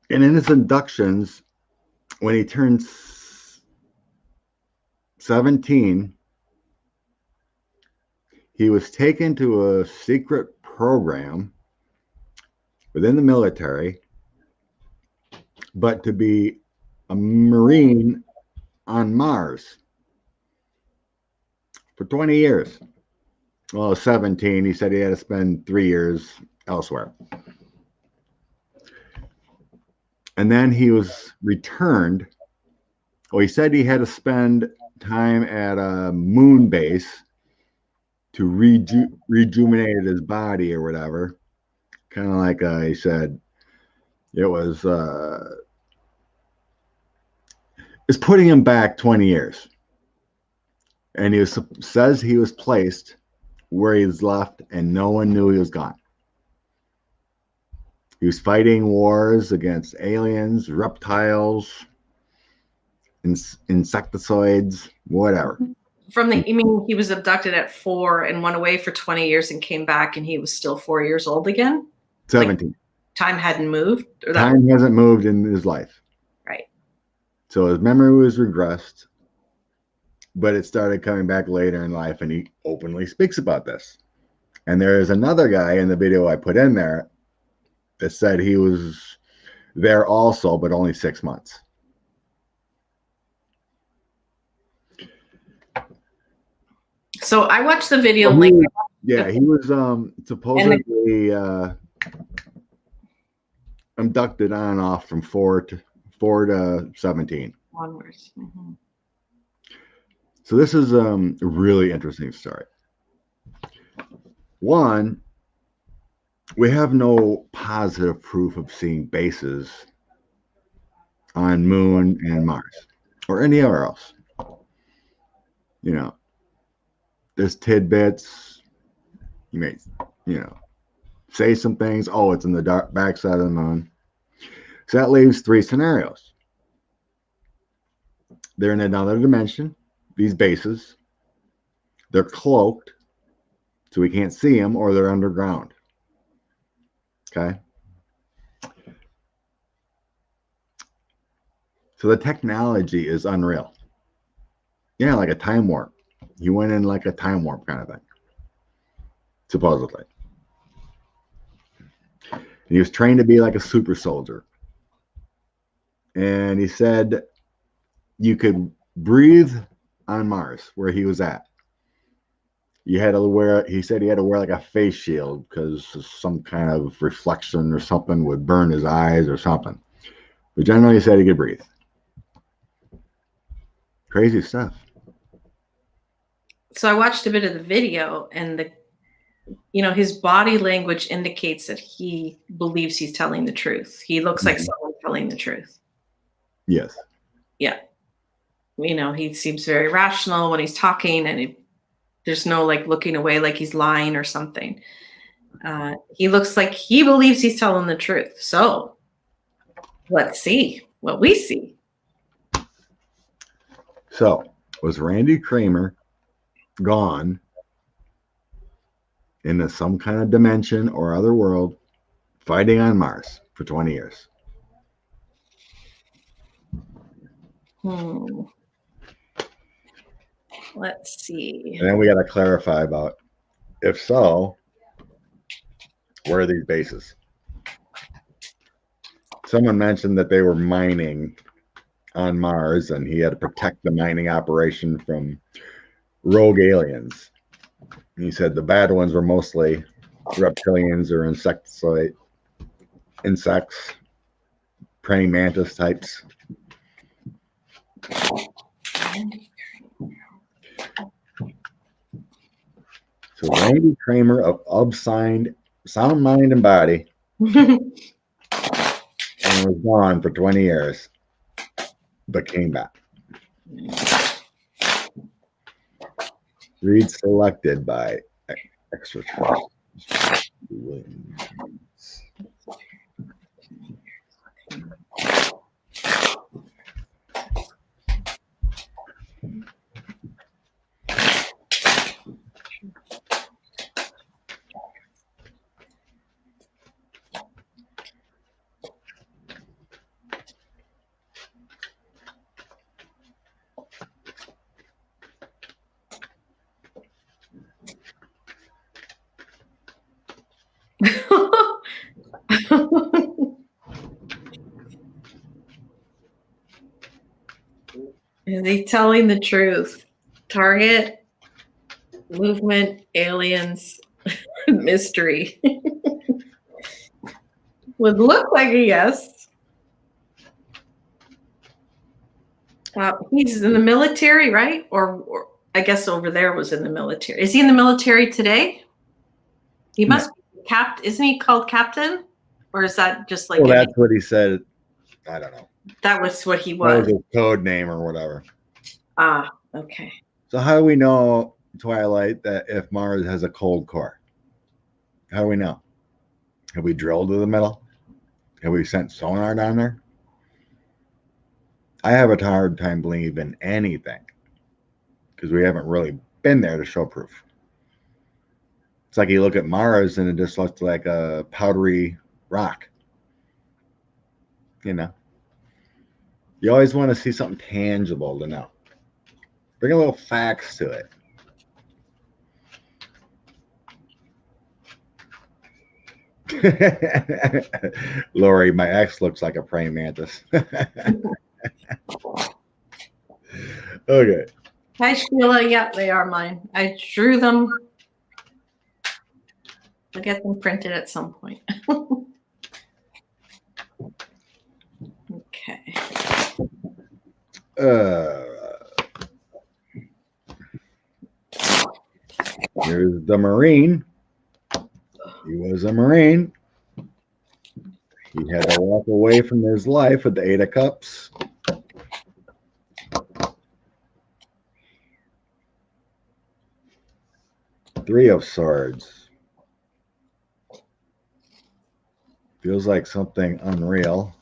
And in his inductions, when he turned 17, he was taken to a secret program within the military, but to be a Marine on Mars for 20 years. Well, 17, he said he had to spend 3 years elsewhere. And then he was returned. Well, he said he had to spend time at a moon base to rejuvenate his body or whatever. Kind of like he said, it was it's putting him back 20 years. And says he was placed where he was left and no one knew he was gone. He was fighting wars against aliens, reptiles, insectoids, whatever. You mean he was abducted at 4 and went away for 20 years and came back and he was still 4 years old again? 17. Like, time hadn't moved? Time hasn't moved in his life. Right. So his memory was regressed, but it started coming back later in life, and he openly speaks about this. And there is another guy in the video I put in there that said he was there also, but only 6 months. So I watched the video. He was supposedly abducted on and off from 4 to 17. Onwards. Mm-hmm. So this is a really interesting story. One, we have no positive proof of seeing bases on Moon and Mars or anywhere else. You know, there's tidbits. You may, say some things. Oh, it's in the dark backside of the moon. So that leaves 3 scenarios. They're in another dimension, these bases. They're cloaked, so we can't see them, or they're underground. Okay? So the technology is unreal. Yeah, like a time warp. He went in like a time warp kind of thing, supposedly. And he was trained to be like a super soldier. And he said you could breathe on Mars, where he was at. He said he had to wear like a face shield because some kind of reflection or something would burn his eyes or something. But generally, he said he could breathe. Crazy stuff. So I watched a bit of the video, and his body language indicates that he believes he's telling the truth. He looks like someone telling the truth. Yes. Yeah. He seems very rational when he's talking, and there's no like looking away like he's lying or something. He looks like he believes he's telling the truth. So let's see what we see. So was Randy Kramer gone into some kind of dimension or other world fighting on Mars for 20 years? Let's see. And then we got to clarify about, if so, where are these bases? Someone mentioned that they were mining on Mars, and he had to protect the mining operation from rogue aliens. And he said the bad ones were mostly reptilians or insects, praying mantis types. So Randy Kramer of sound, mind, and body, and was gone for 20 years, but came back. Read selected by extraterrestrials. Is he telling the truth? Target, movement, aliens, mystery. Would look like a yes. He's in the military, right? Or I guess over there was in the military. Is he in the military today? He must be isn't he called captain? Or is that just like well, that's what he said. I don't know. That was what he That was. was his code name or whatever. Ah, okay. So how do we know, Twilight, that if Mars has a cold core? How do we know? Have we drilled to the middle? Have we sent sonar down there? I have a hard time believing anything because we haven't really been there to show proof. It's like you look at Mars and it just looks like a powdery rock. You know, you always want to see something tangible to know. Bring a little facts to it. Lori, my ex looks like a praying mantis. Okay. Hi, Sheila. Yeah, they are mine. I drew them. I'll get them printed at some point. Okay. Here's the Marine. He was a Marine. He had to walk away from his life with the 8 of Cups. Three of Swords. Feels like something unreal.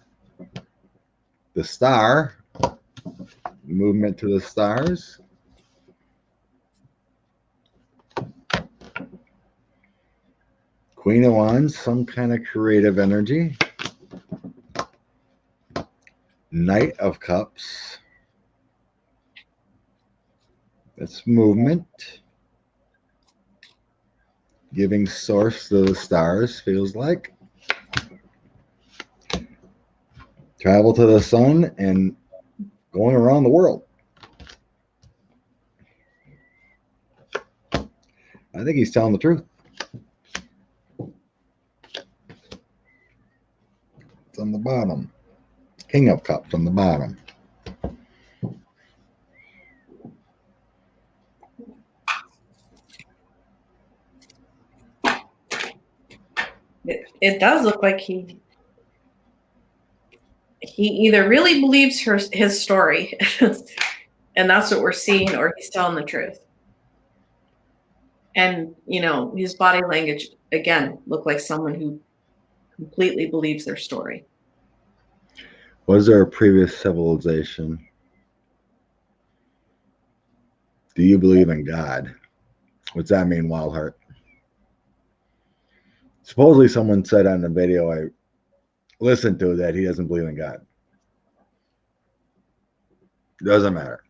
The Star. Movement to the stars. Queen of Wands, some kind of creative energy. Knight of Cups. That's movement. Giving source to the stars, feels like. Travel to the sun and going around the world. I think he's telling the truth. It's on the bottom. King of Cups on the bottom. It does look like he either really believes his story, and that's what we're seeing, or he's telling the truth. And, you know, his body language, again, looked like someone who completely believes their story. Was there a previous civilization? Do you believe in God? What's that mean, Wildheart? Supposedly someone said on the video I listened to that he doesn't believe in God. Doesn't matter.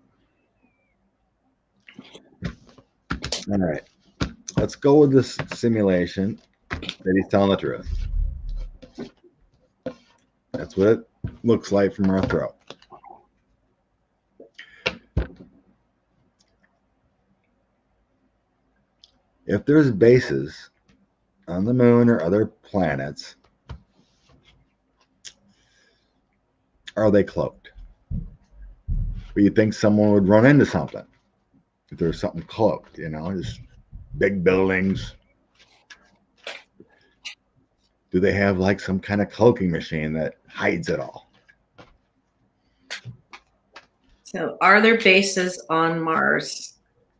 All right. Let's go with this simulation that he's telling the truth. That's what it looks like from our throat. If there's bases on the moon or other planets, are they cloaked? But you think someone would run into something if there's something cloaked, you know, just big buildings. Do they have like some kind of cloaking machine that hides it all? So are there bases on Mars?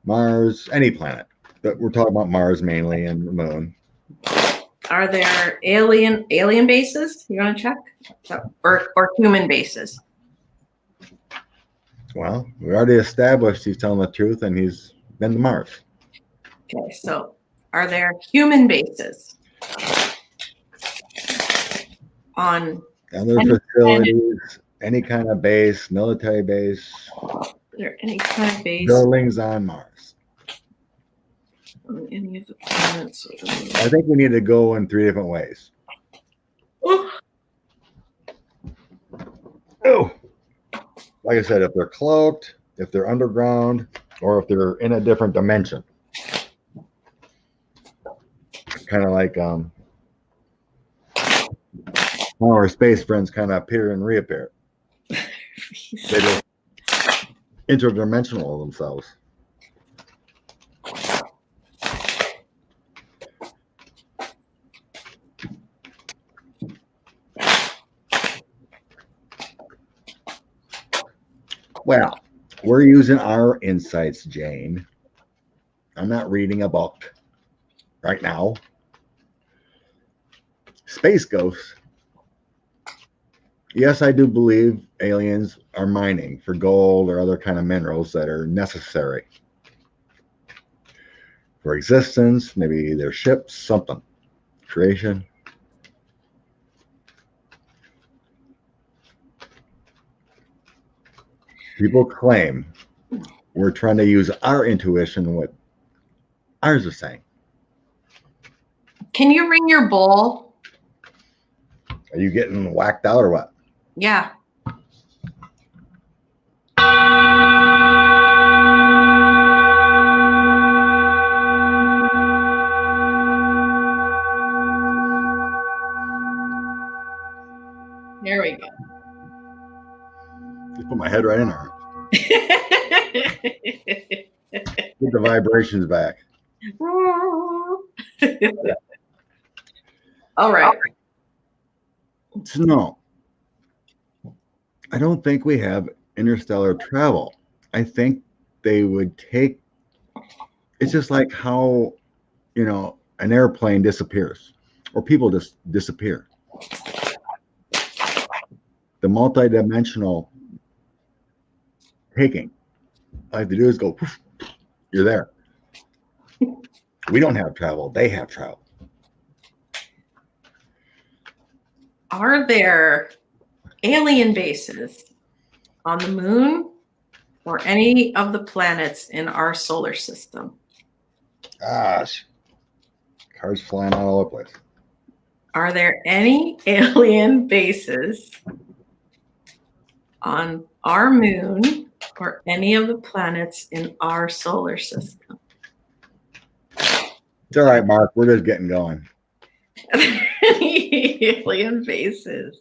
Mars, any planet. But we're talking about Mars mainly and the moon. Are there alien bases? You want to check? Or human bases? Well, we already established he's telling the truth and he's been to Mars. Okay, so are there human bases on other facilities, any kind of base, military base? Are there any kind of base buildings on Mars? On any of the planets? I think we need to go in 3 different ways. Oh, like I said, if they're cloaked, if they're underground, or if they're in a different dimension. Kind of like our space friends kind of appear and reappear. They just interdimensional themselves. Well, we're using our insights, Jane. I'm not reading a book right now. Space ghosts. Yes, I do believe aliens are mining for gold or other kind of minerals that are necessary for existence, maybe their ships, something. Creation. People claim we're trying to use our intuition, what ours is saying. Can you ring your bowl? Are you getting whacked out or what? Yeah. There we go. Just put my head right in there. Get the vibrations back. All right. So no, I don't think we have interstellar travel. I think they would take, it's just like how, an airplane disappears or people just disappear. The multidimensional taking, all I have to do is go, poof, you're there. We don't have travel, they have travel. Are there alien bases on the moon or any of the planets in our solar system? Gosh, cars flying all over the place. Are there any alien bases on our moon or any of the planets in our solar system? It's all right, Mark. We're just getting going. Are there any alien bases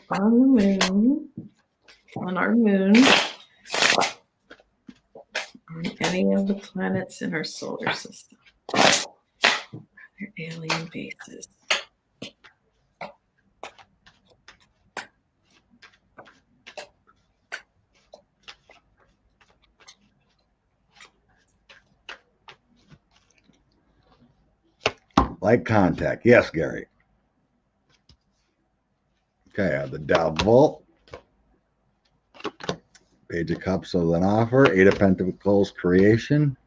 on the moon, on our moon, on any of the planets in our solar system? Are there alien bases? Like contact. Yes, Gary. Okay, I have the Devil. Page of Cups with an offer. Eight of Pentacles creation.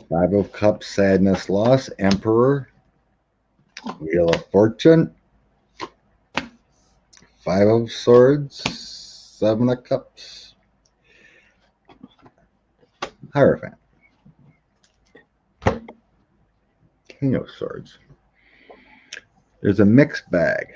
Five of Cups, sadness, loss. Emperor. Wheel of Fortune. Five of Swords. Seven of Cups. Hierophant. King of Swords. There's a mixed bag.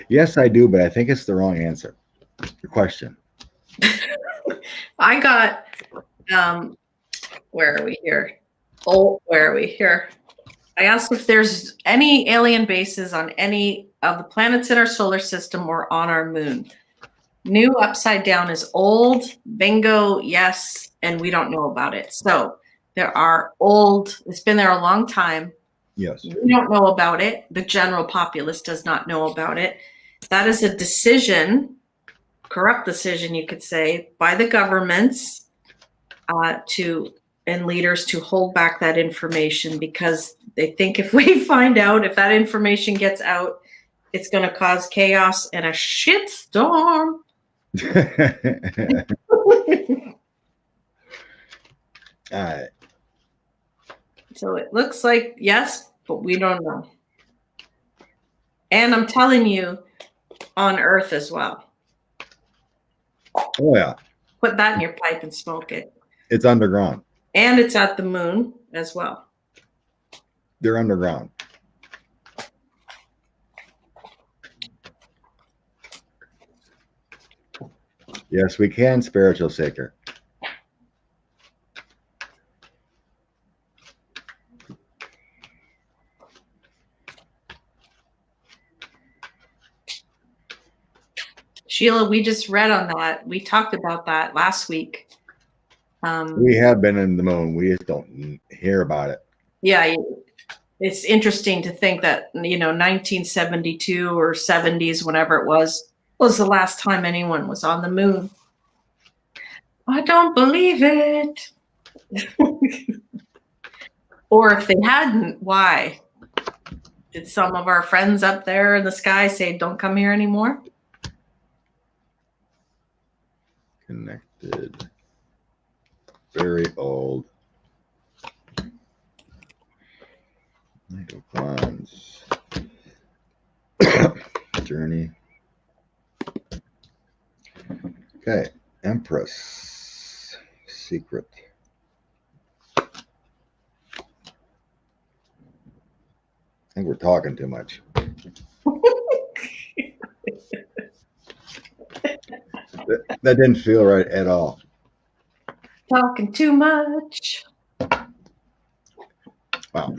Yes, I do, but I think it's the wrong answer. Your question. I got, where are we here? Oh, where are we here? I asked if there's any alien bases on any of the planets in our solar system or on our moon. New upside down is old. Bingo, yes, and we don't know about it. So there are old, it's been there a long time. Yes. We don't know about it. The general populace does not know about it. That is a decision, corrupt decision, you could say, by the governments and leaders to hold back that information because they think if we find out, if that information gets out, it's going to cause chaos and a shitstorm. All right. So it looks like yes, but we don't know. And I'm telling you, on Earth as well. Oh, yeah. Put that in your pipe and smoke it. It's underground. And it's at the moon as well. They're underground. Yes, we can, spiritual seeker. Sheila, we just read on that. We talked about that last week. We have been in the moon. We just don't hear about it. Yeah, it's interesting to think that, 1972 or 70s, whenever it was the last time anyone was on the moon. I don't believe it. Or if they hadn't, why? Did some of our friends up there in the sky say, don't come here anymore? Connected. Very old. Knight of Wands. Journey. Okay. Empress. Secret. I think we're talking too much. That didn't feel right at all. Talking too much. Wow.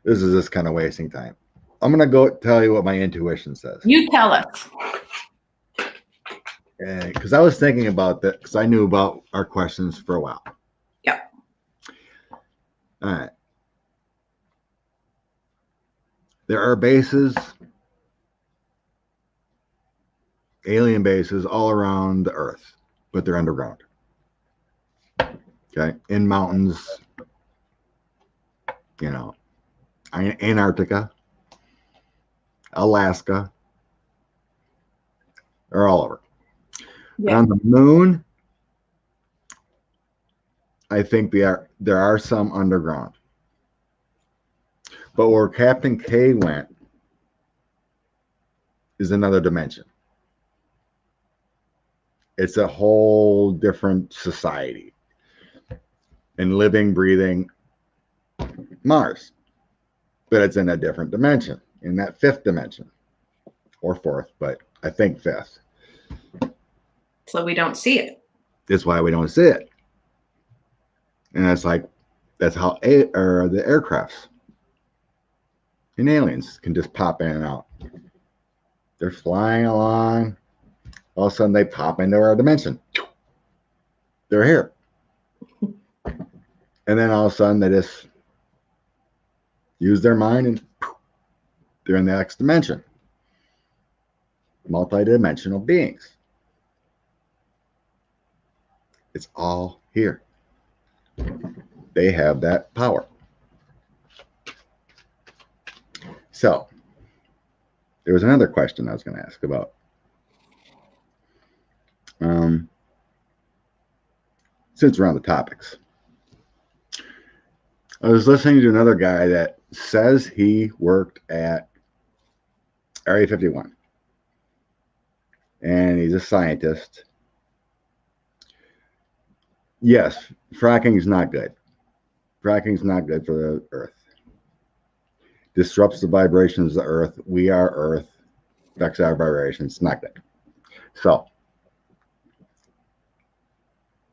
This is just kind of wasting time. I'm going to go tell you what my intuition says. You tell us. Because I was thinking about that, because I knew about our questions for a while. Yep. All right. There are bases, alien bases all around the Earth, but they're underground. Okay. In mountains, Antarctica, Alaska, they're all over. Yeah. On the moon, I think there are some underground. But where Captain K went is another dimension. It's a whole different society. And living, breathing Mars. But it's in a different dimension, in that fifth dimension. Or fourth, but I think fifth. So we don't see it. That's why we don't see it. And that's how the aircrafts and aliens can just pop in and out. They're flying along. All of a sudden, they pop into our dimension. They're here. And then all of a sudden, they just use their mind and they're in the next dimension. Multidimensional beings. It's all here. They have that power. So, there was another question I was going to ask about. Since we're on the topics, I was listening to another guy that says he worked at Area 51, and he's a scientist. Yes, fracking is not good. Fracking is not good for the Earth. Disrupts the vibrations of the Earth. We are Earth. Affects our vibrations. It's not good. So,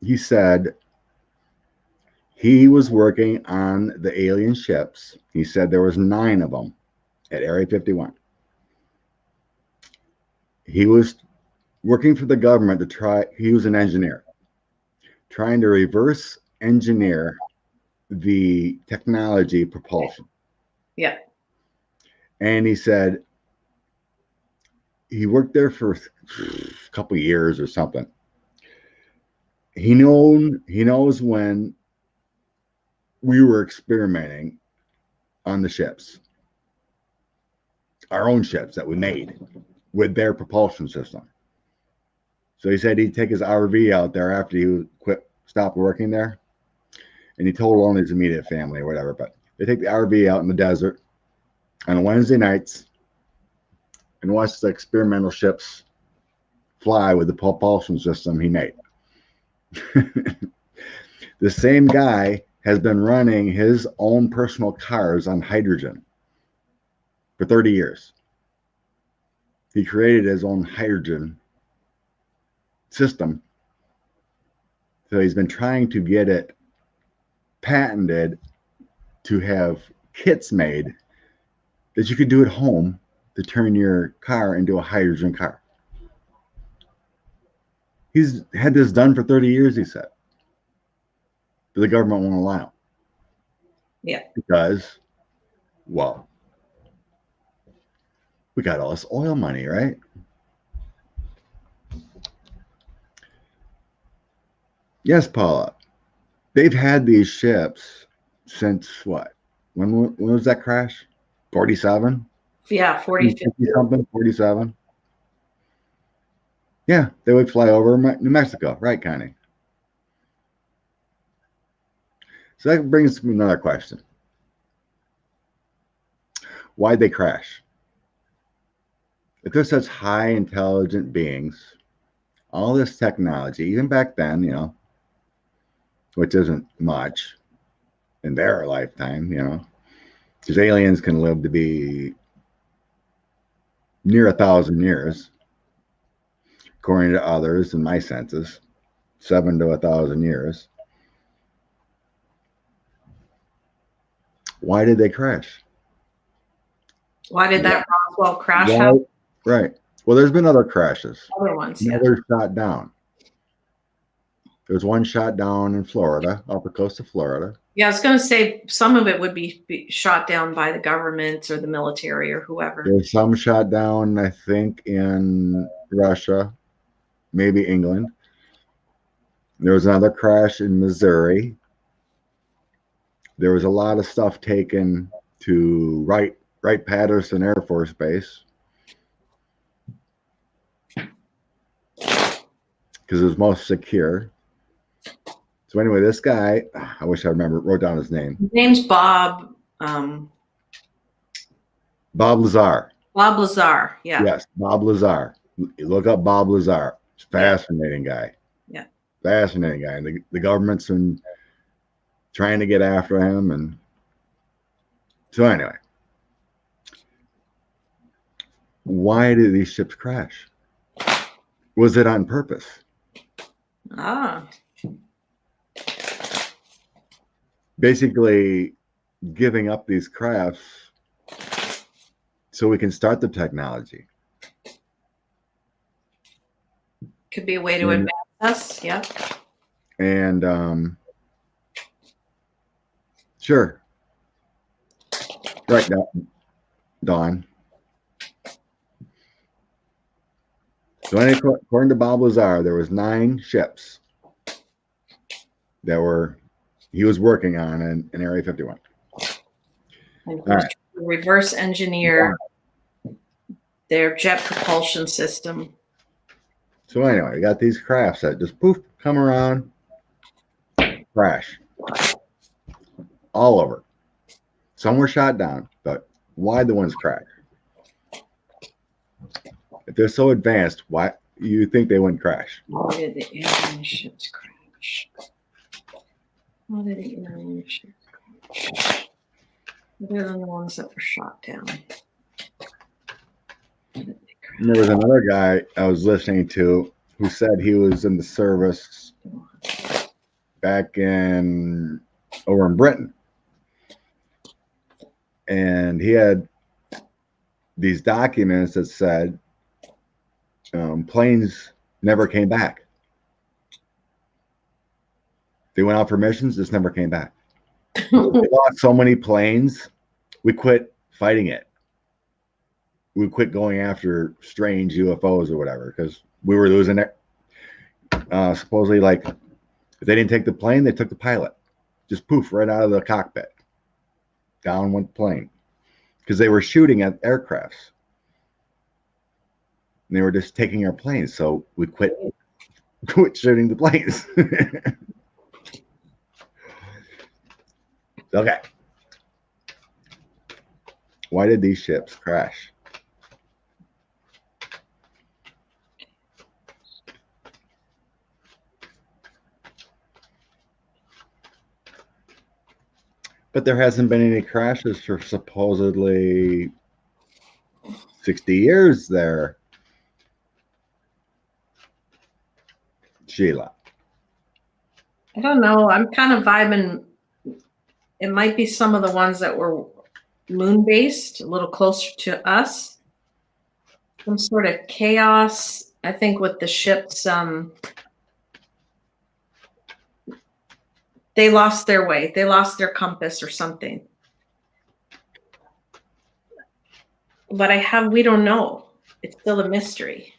he said he was working on the alien ships. He said there was 9 of them at Area 51. He was working for the government to try, he was an engineer, trying to reverse engineer the technology propulsion. Yeah. And he said he worked there for a couple of years or something. He knows when we were experimenting on the ships, our own ships that we made with their propulsion system. So he said he'd take his RV out there after he stopped working there, and he told only his immediate family or whatever. But they take the RV out in the desert on Wednesday nights and watch the experimental ships fly with the propulsion system he made. The same guy has been running his own personal cars on hydrogen for 30 years. He created his own hydrogen system. So he's been trying to get it patented to have kits made that you could do at home to turn your car into a hydrogen car. He's had this done for 30 years, he said. But the government won't allow. Yeah. Because, well, we got all this oil money, right? Yes, Paula. They've had these ships since what? When was that crash? 47? Yeah, 40, 50. Something, 47. Yeah, they would fly over New Mexico, right, Connie? So that brings me another question. Why'd they crash? If they're such high intelligent beings, all this technology, even back then, you know, which isn't much in their lifetime, you know, because aliens can live to be near 1,000 years, according to others in my census, 7 to 1,000 years. Why did they crash? Why did that Roswell crash happen? Right. Well, there's been other crashes. Other ones, yeah. Others shot down. There's one shot down in Florida, off the coast of Florida. Yeah, I was going to say some of it would be shot down by the government or the military or whoever. There's some shot down, I think, in Russia, maybe England. There was another crash in Missouri. There was a lot of stuff taken to Wright-Patterson Air Force Base because it was most secure. So anyway, this guy, I wish I wrote down his name. His name's Bob. Bob Lazar. Bob Lazar, yeah. Yes, Bob Lazar. Look up Bob Lazar. Fascinating guy. Yeah. Fascinating guy. And the government's been trying to get after him. And so anyway, why did these ships crash? Was it on purpose? Basically giving up these crafts so we can start the technology. Could be a way to advance us, yeah. And sure. Right now, Dawn. So according to Bob Lazar, there was 9 ships that he was working on in Area 51. And right. Reverse engineer their jet propulsion system. So anyway, you got these crafts that just poof, come around, crash. All over. Some were shot down, but why the ones crash? If they're so advanced, why you think they wouldn't crash? Why did the alien ships crash? Why did the alien ships crash? They're the ones that were shot down. There was another guy I was listening to who said he was in the service back over in Britain. And he had these documents that said planes never came back. They went out for missions, just never came back. We lost so many planes, we quit fighting it. We quit going after strange UFOs or whatever because we were losing it. Supposedly, like, if they didn't take the plane, they took the pilot. Just poof, right out of the cockpit. Down went the plane. Because they were shooting at aircrafts. And they were just taking our planes. So we quit shooting the planes. Okay. Why did these ships crash? But there hasn't been any crashes for supposedly 60 years there. Sheila? I don't know. I'm kind of vibing. It might be some of the ones that were moon-based, a little closer to us. Some sort of chaos. I think with the ships, they lost their way. They lost their compass or something. But we don't know. It's still a mystery.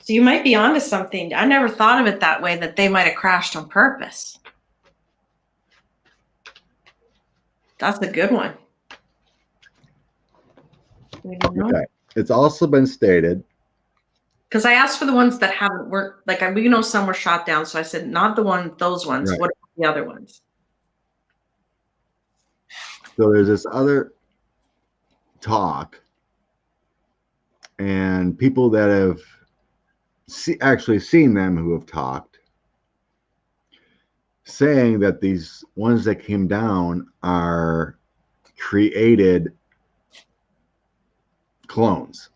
So you might be onto something. I never thought of it that way, that they might have crashed on purpose. That's a good one. We don't know. Okay. It's also been stated. Because I asked for the ones that weren't, like, we know some were shot down. So I said, not those ones. Right. What are the other ones? So there's this other talk, and people that have actually seen them who have talked, saying that these ones that came down are created clones.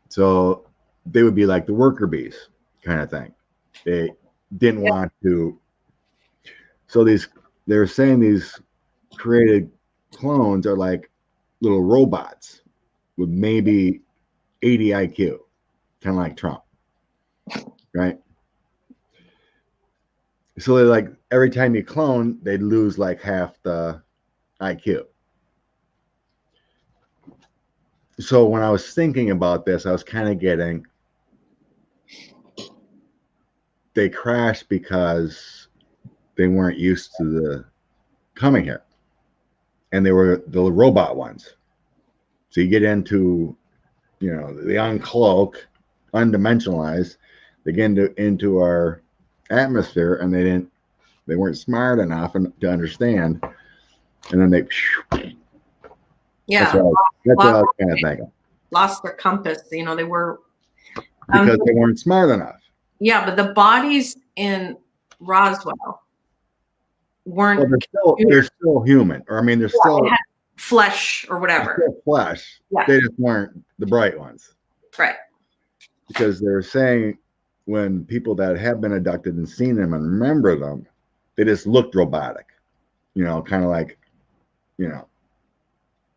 So they would be like the worker bees kind of thing. They didn't want to. So they're saying these created clones are like little robots with maybe 80 IQ, kind of like Trump, right? So they're like, every time you clone, they'd lose like half the IQ. So when I was thinking about this, I was kind of getting, they crashed because they weren't used to the coming here, and they were the robot ones. So you get into, the uncloak, undimensionalized, they get into our atmosphere, and they weren't smart enough to understand, and then that's what I was kind of thinking. Lost their compass. They were because they weren't smart enough. Yeah, but the bodies in Roswell weren't. Well, they're still human, or I mean, they're still flesh or whatever. Still flesh. Yeah. They just weren't the bright ones, right? Because they're saying when people that have been abducted and seen them and remember them, they just looked robotic, kind of like,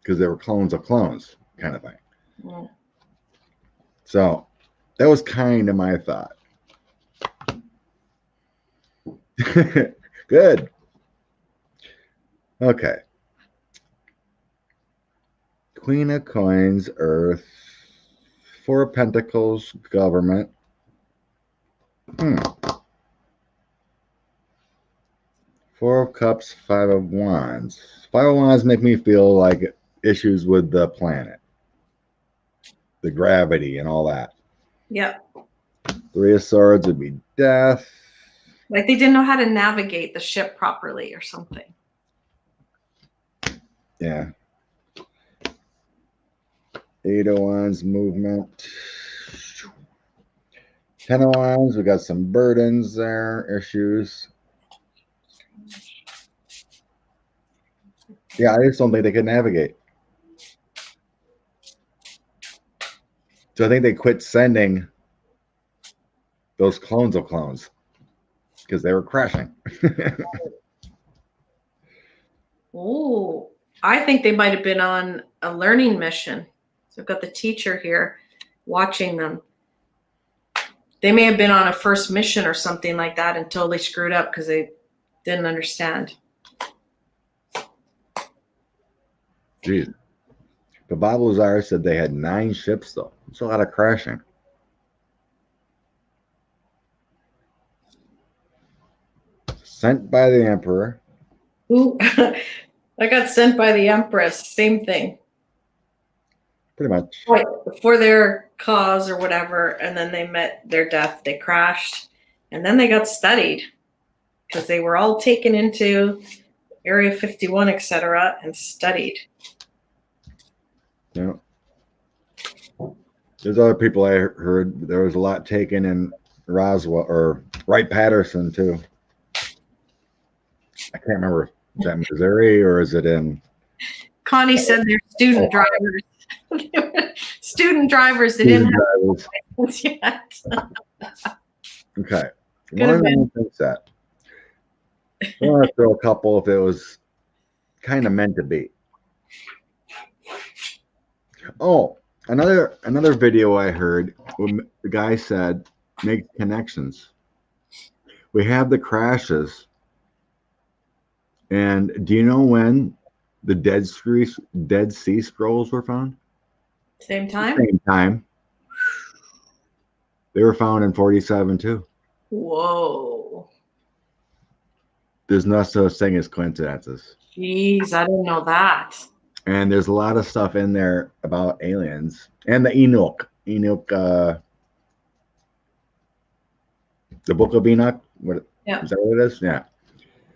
because they were clones of clones, kind of thing. Yeah. So that was kind of my thought. Good. Okay. Queen of Coins, Earth. Four of Pentacles, Government. Four of Cups, Five of Wands. Five of Wands make me feel like issues with the planet, the gravity and all that. Yep. Three of Swords would be death. Like they didn't know how to navigate the ship properly or something. Yeah. Eight of Wands, movement. 10 of Wands, we got some burdens there, issues. Yeah, I just don't think they could navigate. So I think they quit sending those clones of clones because they were crashing. Oh, I think they might have been on a learning mission. So I've got the teacher here watching them. They may have been on a first mission or something like that and totally screwed up because they didn't understand. Jeez. But Bob Lazar said they had 9 ships, though. It's a lot of crashing. Sent by the Emperor. Ooh, I got sent by the Empress. Same thing. Pretty much. Right, before their cause or whatever, and then they met their death. They crashed, and then they got studied because they were all taken into Area 51, etc., and studied. Yeah. There's other people I heard. There was a lot taken in Roswell or Wright-Patterson too. I can't remember. Is that Missouri or is it in? Connie said they're student drivers. Student student drivers. They didn't have Drivers. license yet. Okay. Could have One been. thing set. I want to throw a couple if it was kind of meant to be. Oh, another video I heard. The guy said, make connections. We have the crashes. And do you know when the Dead Sea Scrolls were found? Same time? Same time. They were found in 47 too. Whoa. There's no such thing as coincidences. Jeez, I didn't know that. And there's a lot of stuff in there about aliens. And the Enoch. The Book of Enoch. Yeah. Is that what it is? Yeah.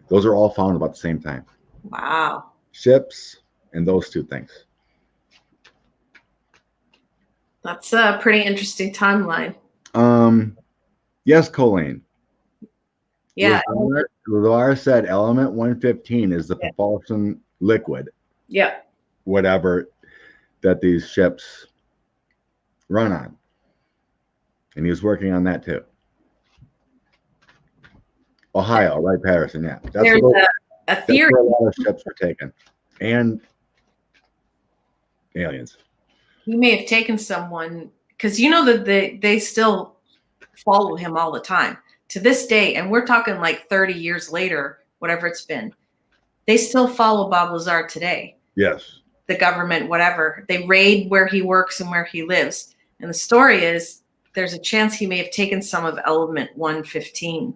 Those are all found about the same time. Wow. Ships and those two things. That's a pretty interesting timeline. Yes, Colleen. Yeah. Laura said element 115 is the propulsion liquid. Yeah. Whatever that these ships run on. And he was working on that too. Ohio, right, Patterson, yeah. There's a theory. That's where a lot of ships were taken. And aliens. He may have taken someone, because you know that they still follow him all the time. To this day, and we're talking like 30 years later, whatever it's been, they still follow Bob Lazar today. Yes. The government, whatever. They raid where he works and where he lives. And the story is there's a chance he may have taken some of element 115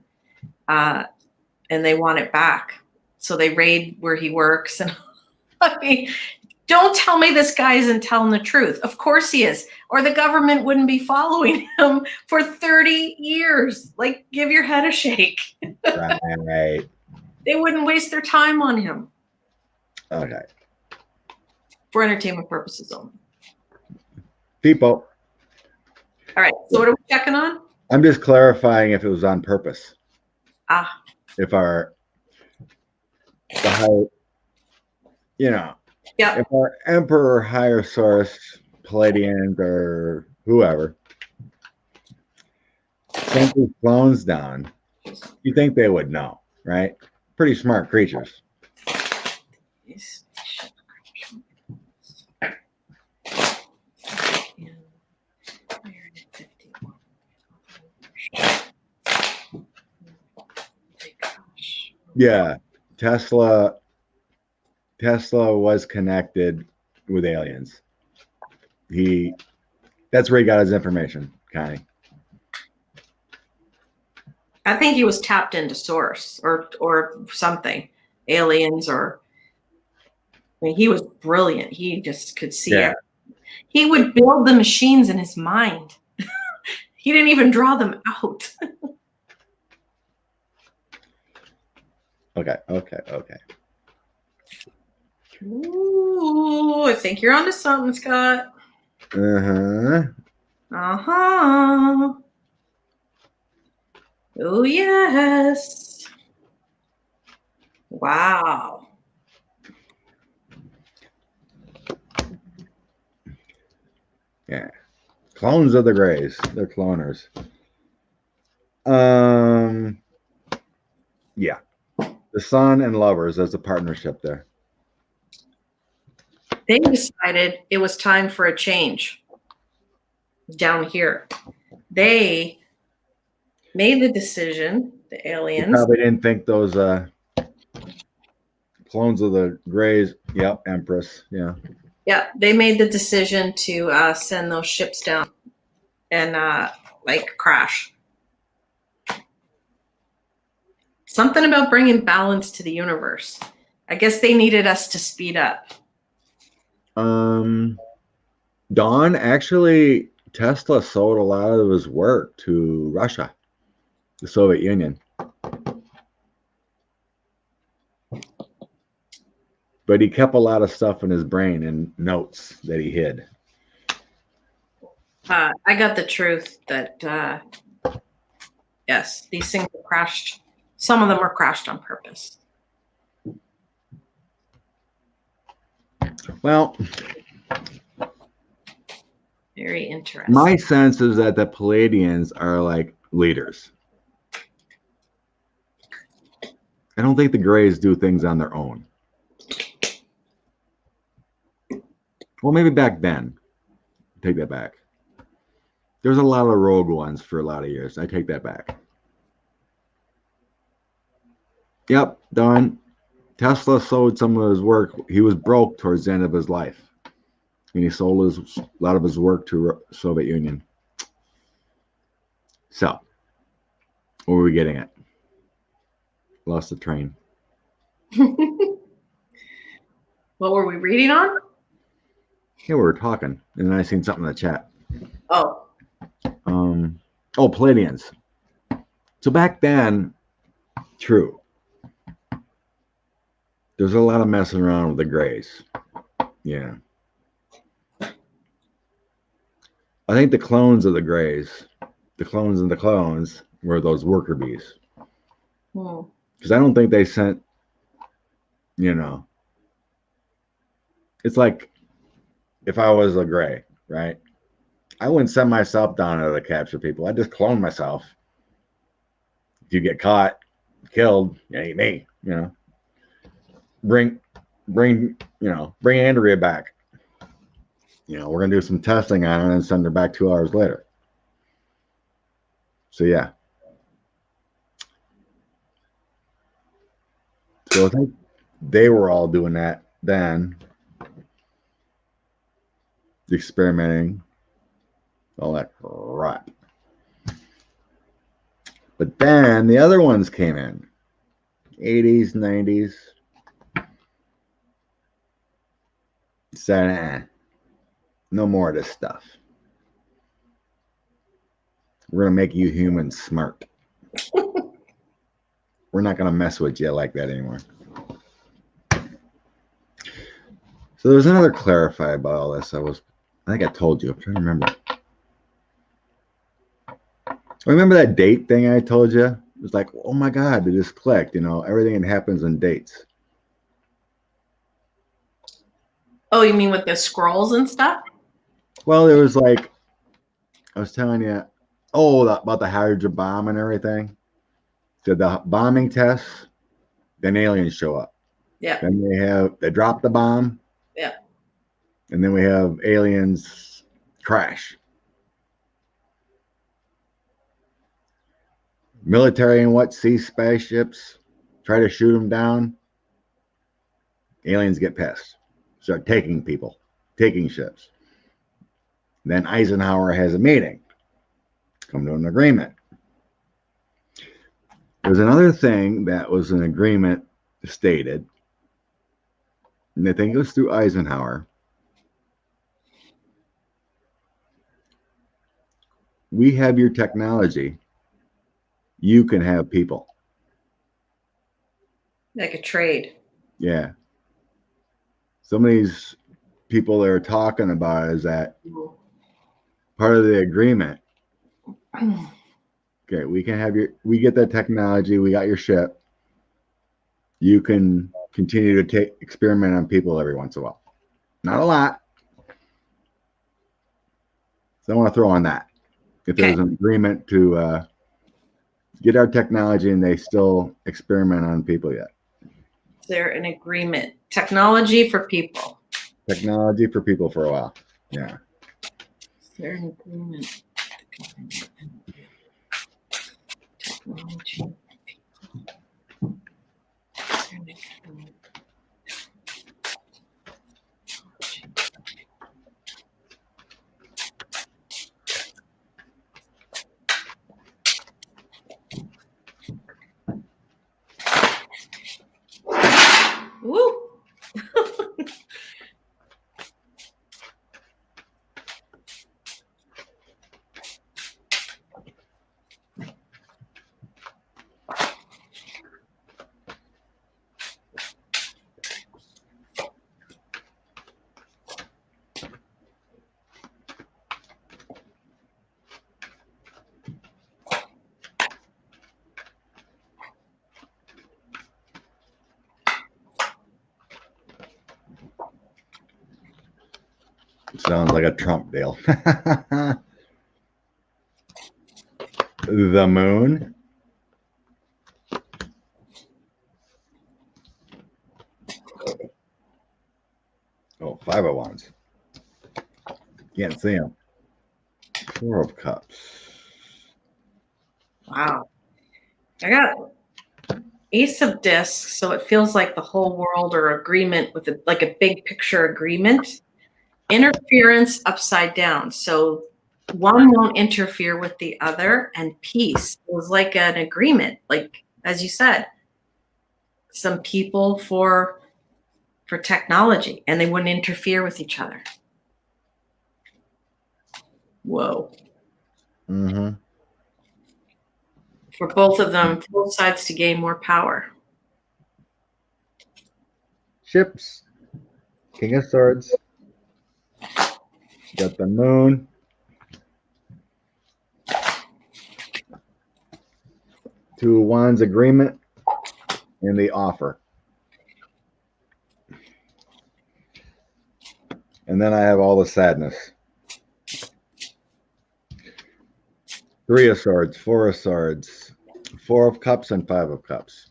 and they want it back. So they raid where he works. And I mean, don't tell me this guy isn't telling the truth. Of course he is. Or the government wouldn't be following him for 30 years. Like, give your head a shake. Right. They wouldn't waste their time on him. Okay. For entertainment purposes only. People. All right. So what are we checking on? I'm just clarifying if it was on purpose. Ah. If the high, Yeah. if our emperor, higher source, Palladians, or whoever sent these clones down, you think they would know, right? Pretty smart creatures. Yeah, Tesla was connected with aliens. That's where he got his information, Connie. I think he was tapped into source or something, aliens or. I mean, he was brilliant. He just could see it. He would build the machines in his mind. He didn't even draw them out. Okay. Ooh, I think you're onto something, Scott. Uh-huh. Uh-huh. Oh, yes. Wow. Yeah. Clones of the Greys. They're cloners. Yeah. The Sun and Lovers, there's a partnership there. They decided it was time for a change down here. They made the decision, the aliens. They probably didn't think those clones of the Greys. Yep, Empress. Yeah. Yeah, they made the decision to send those ships down and crash. Something about bringing balance to the universe. I guess they needed us to speed up. Dawn, actually, Tesla sold a lot of his work to Russia, the Soviet Union. But he kept a lot of stuff in his brain and notes that he hid. I got the truth that, yes, these things were crashed. Some of them were crashed on purpose. Well, Very interesting. My sense is that the Pleiadians are like leaders. I don't think the Greys do things on their own. Well, maybe back then. Take that back. There's a lot of rogue ones for a lot of years. I take that back. Yep, done. Tesla sold some of his work. He was broke towards the end of his life. And he sold a lot of his work to Soviet Union. So, what were we getting at? Lost the train. What were we reading on? Yeah, we were talking, and then I seen something in the chat. Oh. Pleiadians. So back then, true. There's a lot of messing around with the Greys. Yeah. I think the clones of the Greys, the clones of the clones, were those worker bees. Because I don't think they sent, it's like if I was a Grey, right? I wouldn't send myself down there to capture people. I'd just clone myself. If you get caught, killed, it ain't me, Bring Andrea back. We're gonna do some testing on her and send her back 2 hours later. So yeah. So I think they were all doing that then. Experimenting. All that crap. But then the other ones came in. 80s, 90s. Said, no more of this stuff. We're going to make you humans smart. We're not going to mess with you like that anymore. So there's another clarify about all this. I think I told you. I'm trying to remember. Remember that date thing I told you? It was like, oh my God, it just clicked. Everything happens in dates. Oh, you mean with the scrolls and stuff? Well, it was like, I was telling you, about the hydrogen bomb and everything. So the bombing tests, then aliens show up. Yeah. Then they drop the bomb. Yeah. And then we have aliens crash. Military and sea spaceships try to shoot them down. Aliens get pissed. Start taking people, taking ships. Then Eisenhower has a meeting. Come to an agreement. There's another thing that was an agreement stated, and I think it was through Eisenhower. We have your technology. You can have people. Like a trade. Yeah. Some of these people they're talking about is that part of the agreement. Okay, we get that technology, we got your ship. You can continue to experiment on people every once in a while. Not a lot. So I want to throw on that. If there's an agreement to get our technology and they still experiment on people yet. Is there an agreement? Technology for people. Technology for people for a while. Yeah. Is there an agreement? Technology. Woo! Sounds like a Trump deal. The moon. Oh, 5 of Wands. Can't see him. 4 of Cups. Wow. I got Ace of Discs, so it feels like the whole world or agreement with like a big picture agreement. Interference upside down. So one won't interfere with the other, and peace was like an agreement, like as you said, some people for technology, and they wouldn't interfere with each other. Whoa. Mm-hmm. For both of them, both sides to gain more power. Ships. King of Swords. Got the moon. Two of Wands agreement. And the offer. And then I have all the sadness. 3 of Swords, 4 of Swords, 4 of Cups, and 5 of Cups.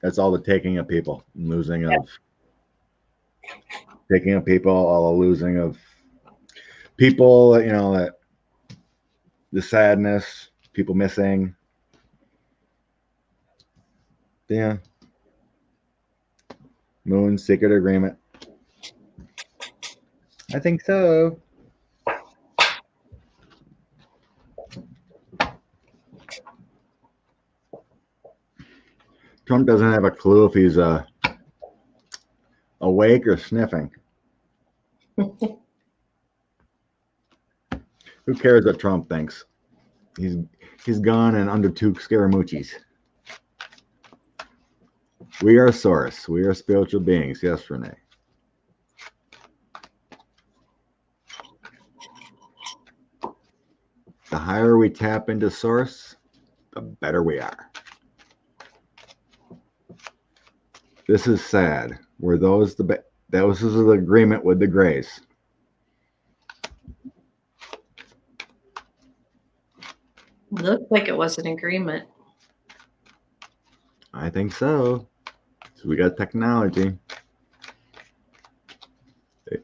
That's all the taking of people, losing of taking of people, all the losing of people, you know, that the sadness, people missing. Yeah. Moon, secret agreement. I think so. Trump doesn't have a clue if he's awake or sniffing. Who cares what Trump thinks? He's gone and under 2 Scaramucci's. We are source. We are spiritual beings. Yes, Renee. The higher we tap into source, the better we are. This is sad. Were those that was the agreement with the Grays? Looked like it was an agreement. I think so. So we got technology. They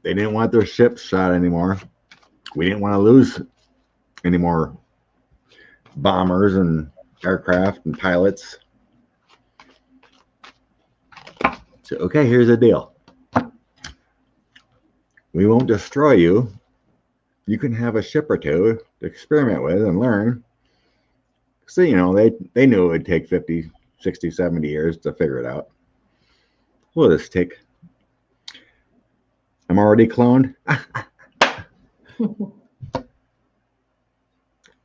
didn't want their ships shot anymore. We didn't want to lose any more bombers and aircraft and pilots. So, okay, here's the deal. We won't destroy you. You can have a ship or two to experiment with and learn. So, you know, they knew it would take 50, 60, 70 years to figure it out. Will this take? I'm already cloned.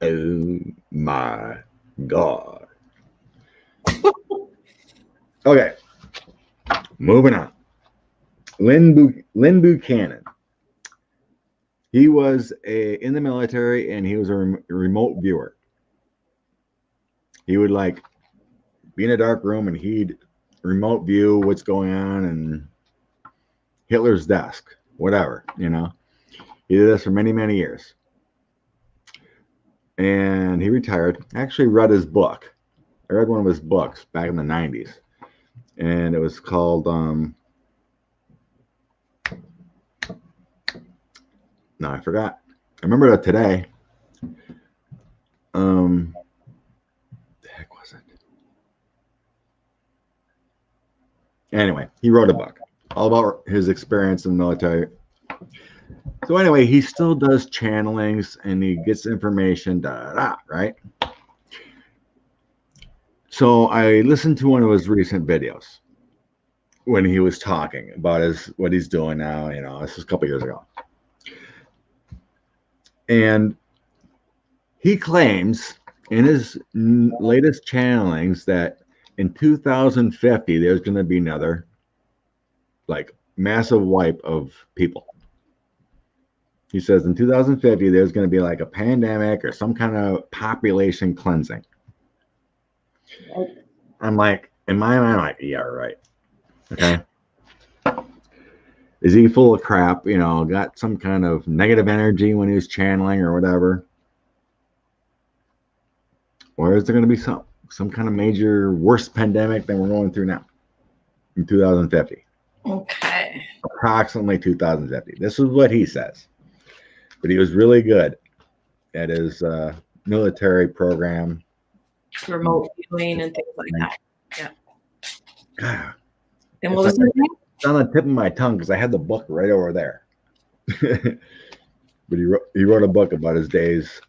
Oh my God. Okay. Moving on. Lin Buchanan. He was in the military, and he was a remote viewer. He would like be in a dark room, and he'd remote view what's going on in Hitler's desk, whatever, you know. He did this for many, many years. And he retired. I actually read his book. I read one of his books back in the 90s. And it was called, no, I forgot. I remember that today. The heck was it? Anyway, he wrote a book all about his experience in the military. So anyway, he still does channelings and he gets information, right? So I listened to one of his recent videos when he was talking about what he's doing now. You know, this was a couple years ago. And he claims in his latest channelings that in 2050, there's going to be another like massive wipe of people. He says in 2050, there's going to be like a pandemic or some kind of population cleansing. I'm like, in my mind, I'm like, yeah, right. Okay. Is he full of crap? You know, got some kind of negative energy when he was channeling or whatever? Or is there going to be some kind of major worse pandemic than we're going through now in 2050? Okay. Approximately 2050. This is what he says. But he was really good at his military program. Remote viewing and things like that. Yeah. God, And what was his name? it's on the tip of my tongue because I had the book right over there. But he wrote a book about his days.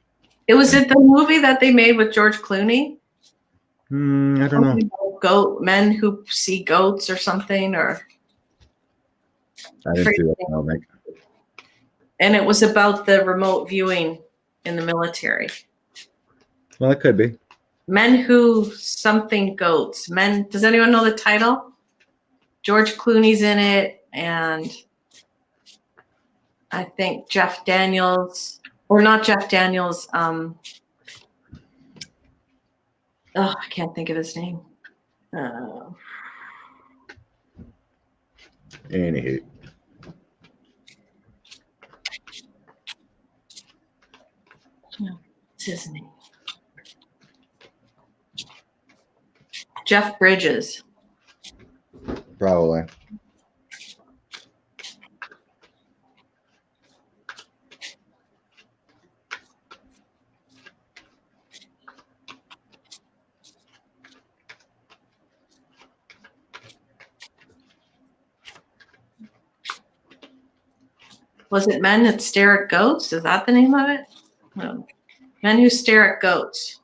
Was it the movie that they made with George Clooney? I don't know. Men who see goats or something, or I didn't see that. And it was about the remote viewing in the military. Well, it could be. Men who something goats. Men. Does anyone know the title? George Clooney's in it, and I think Jeff Daniels, or not Jeff Daniels. I can't think of his name. Anywho. What's his name? Jeff Bridges. Probably. Was it Men That Stare at Goats? Is that the name of it? No. Men Who Stare at Goats.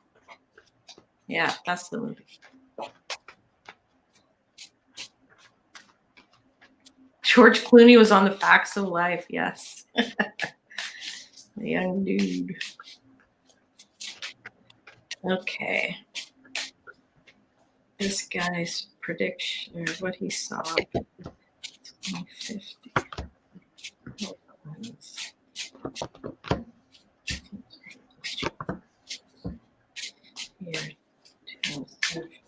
Yeah, that's the movie. George Clooney was on The Facts of Life, yes. The young dude. Okay. This guy's prediction, or what he saw. 2050. Here, 2050.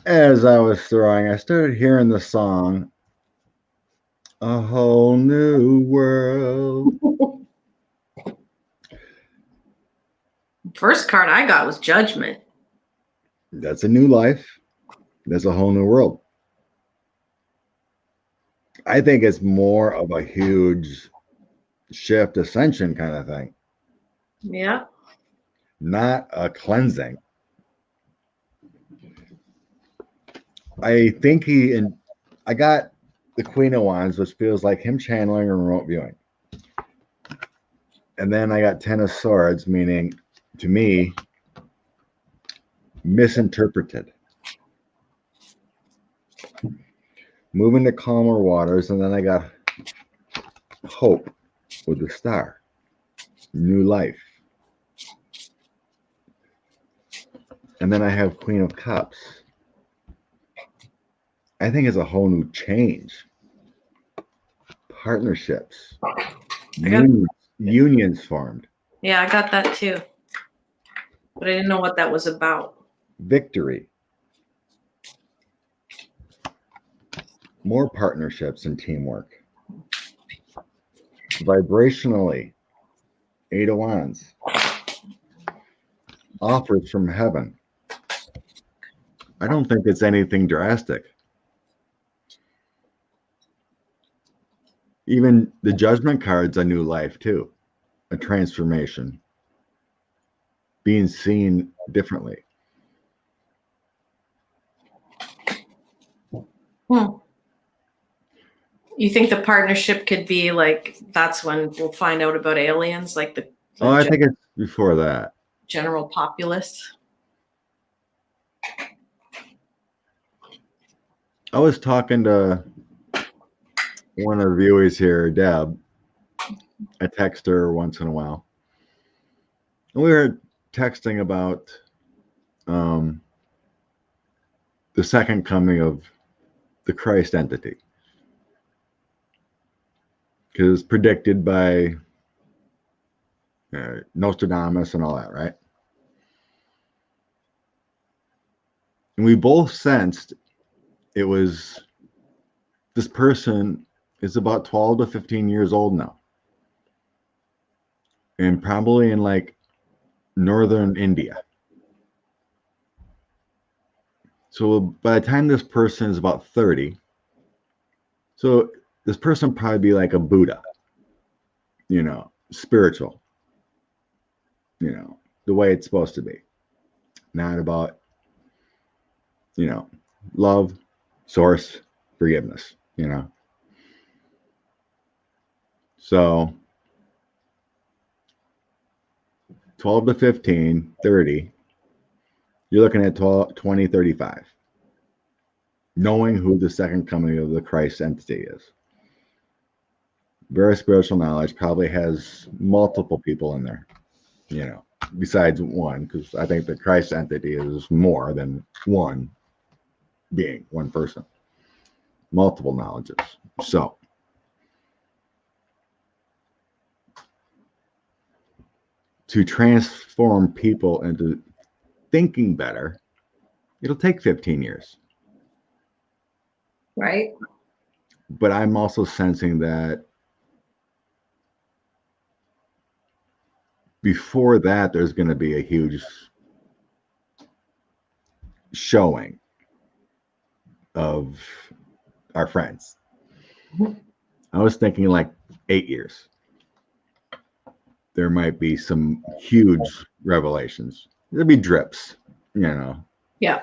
As I was throwing, I started hearing the song, A Whole New World. First card I got was Judgment. That's a new life. That's a whole new world. I think it's more of a huge shift, ascension kind of thing. Yeah. Not a cleansing. I think I got the Queen of Wands, which feels like him channeling or remote viewing. And then I got Ten of Swords, meaning, to me, misinterpreted. Moving to calmer waters, and then I got Hope with the Star. New life. And then I have Queen of Cups. I think it's a whole new change. Partnerships. Unions formed. Yeah, I got that too. But I didn't know what that was about. Victory. More partnerships and teamwork. Vibrationally. Eight of Wands. Offers from heaven. I don't think it's anything drastic. Even the Judgment card's a new life too, a transformation, being seen differently. You think the partnership could be like, that's when we'll find out about aliens, like the I think it's before that. General populace. I was talking to one of the viewers here, Deb. I text her once in a while. And we were texting about the second coming of the Christ entity, because it's predicted by Nostradamus and all that, right? And we both sensed it was, this person is about 12 to 15 years old now, and probably in like northern India. So by the time this person is about 30, so this person would probably be like a Buddha, spiritual, the way it's supposed to be. Not about, love, source, forgiveness, So 12 to 15, 30, you're looking at 20, 35. Knowing who the second coming of the Christ entity is. Very spiritual knowledge, probably has multiple people in there, besides one, because I think the Christ entity is more than one being, one person. Multiple knowledges. So, to transform people into thinking better, it'll take 15 years. Right. But I'm also sensing that before that, there's going to be a huge showing of our friends. I was thinking like 8 years. There might be some huge revelations. There'll be drips, Yeah.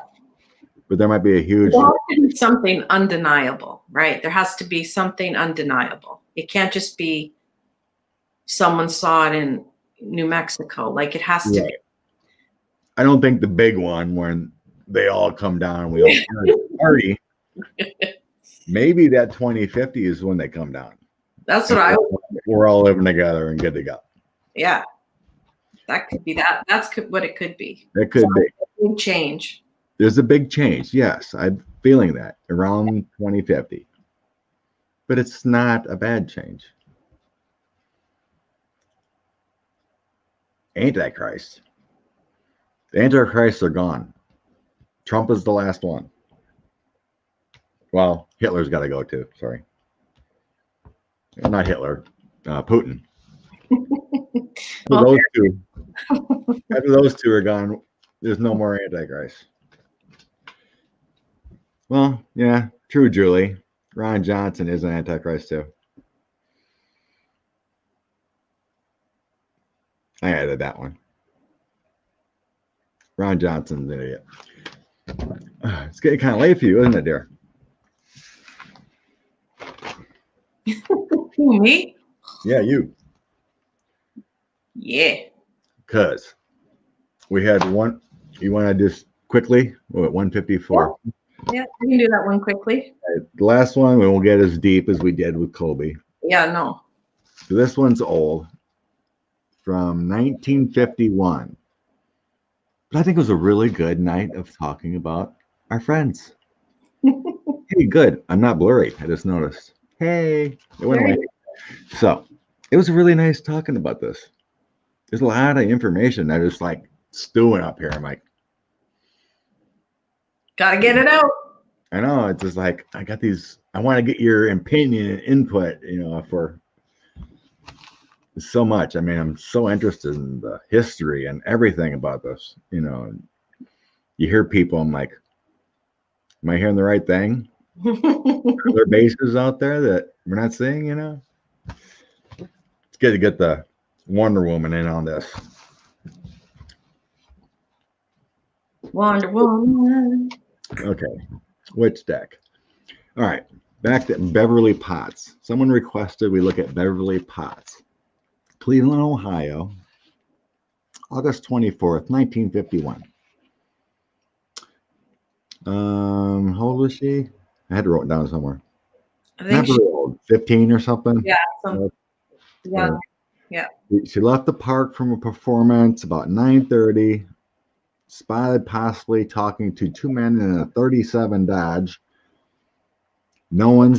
But there might be a huge... There has to be something undeniable, right? There has to be something undeniable. It can't just be someone saw it in New Mexico. Like, it has to be. I don't think the big one when they all come down and we all party. Maybe that 2050 is when they come down. That's what we're all living together and good to go. Yeah. That could be that. That's what it could be. It could be. A big change. There's a big change. Yes, I'm feeling that around 2050. But it's not a bad change. Antichrist. The Antichrists are gone. Trump is the last one. Well, Hitler's got to go too. Sorry. Not Hitler. Putin. Those two. After those two are gone, there's no more Antichrist. Well, yeah, true, Julie. Ron Johnson is an Antichrist too. I added that one. Ron Johnson's an idiot. It's getting kind of late for you, isn't it, dear? Me? Yeah, you. Yeah. Because we had one. You want to just quickly? We're at 154. Yeah, we can do that one quickly. Right, the last one, we won't get as deep as we did with Colby. Yeah, no. So this one's old, from 1951. But I think it was a really good night of talking about our friends. Hey, good. I'm not blurry. I just noticed. Hey, it went away. So it was really nice talking about this. There's a lot of information that is like stewing up here. I'm like, gotta get it out. I know. It's just like, I got these, I want to get your opinion and input, for so much. I mean, I'm so interested in the history and everything about this, You hear people, I'm like, am I hearing the right thing? Are there bases out there that we're not seeing, It's good to get the Wonder Woman in on this. Wonder Woman. Okay. Which deck? All right. Back to Beverly Potts. Someone requested we look at Beverly Potts. Cleveland, Ohio. August 24th, 1951. How old was she? I had to write it down somewhere. I think Not really old. 15 or something. Yeah. Yeah. Yeah. She left the park from a performance about 9:30. Spotted possibly talking to two men in a 37 Dodge. No one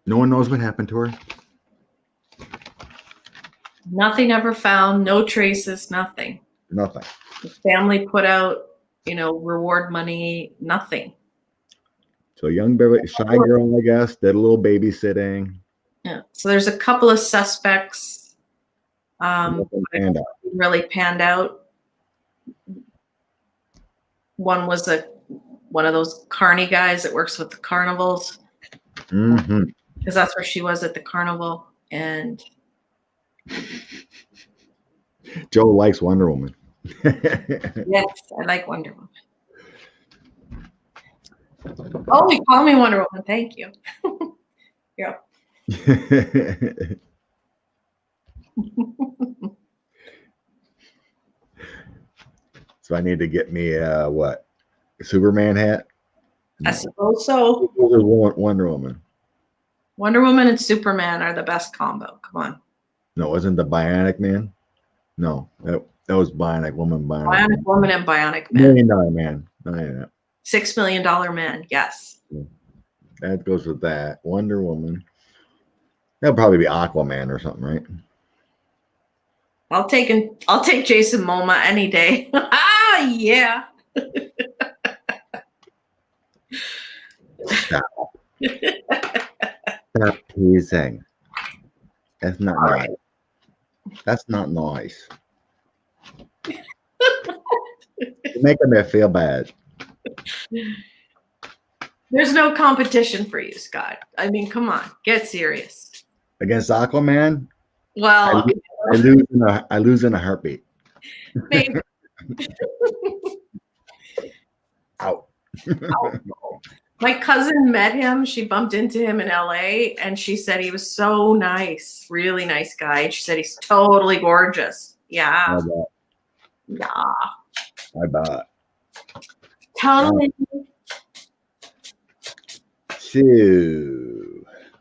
knows what happened to her. Nothing ever found, no traces, nothing. Nothing. The family put out, reward money, nothing. So young Beverly, shy girl, I guess, did a little babysitting. Yeah. So there's a couple of suspects. Really panned out. One was one of those carny guys that works with the carnivals. Mm-hmm. Because that's where she was at the carnival. And Joe likes Wonder Woman. yes, I like Wonder Woman. Oh, you call me Wonder Woman. Thank you. Yeah. So I need to get me a Superman hat? I suppose so. Wonder Woman. Wonder Woman and Superman are the best combo. Come on. No, wasn't the Bionic Man? No, that was Bionic Woman. Bionic Woman and Bionic Man. $1 million man. $6 million man. Yes. That goes with that. Wonder Woman. That'll probably be Aquaman or something, right? I'll take Jason Momoa any day. Ah, yeah. Stop. Stop teasing. That's not nice. Right. That's not nice. You're making me feel bad. There's no competition for you, Scott. I mean, come on, get serious. Against Aquaman? Well, I lose in a heartbeat. Maybe. Ow. My cousin met him. She bumped into him in LA, and she said he was so nice, really nice guy. And she said he's totally gorgeous. Yeah. Yeah. I bet. Totally. So,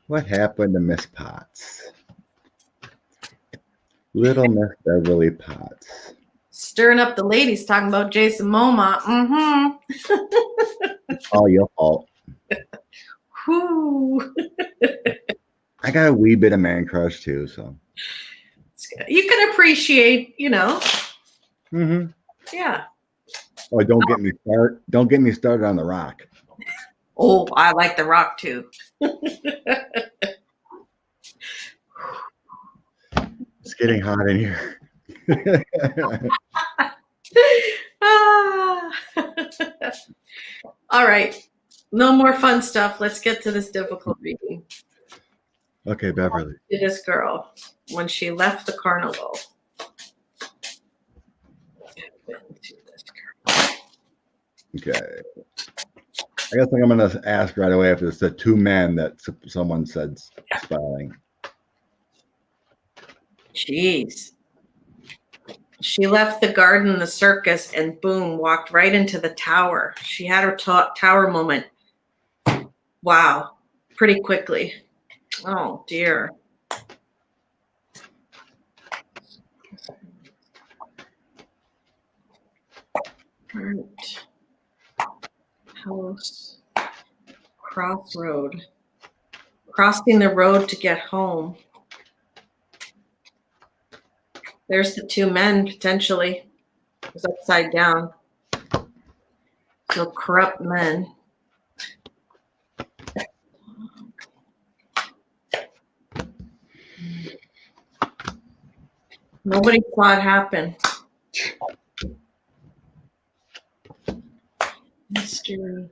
what happened to Miss Potts? Little Miss Beverly Potts. Stirring up the ladies talking about Jason Momoa. Mm-hmm. It's all your fault. Whoo. I got a wee bit of man crush too, so. You can appreciate, Mm-hmm. Yeah. Oh, don't get me started on The Rock. Oh, I like The Rock too. It's getting hot in here. All right. No more fun stuff. Let's get to this difficult reading. Okay, Beverly. This girl, when she left the carnival. Okay. I guess I'm going to ask right away if it's the two men that someone said spelling. Jeez. She left the garden, the circus, and boom, walked right into the tower. She had her tower moment. Wow. Pretty quickly. Oh, dear. Burnt house. Crossroad. Crossing the road to get home. There's the two men, potentially. It was upside down. So corrupt men. Nobody saw it happen. Mystery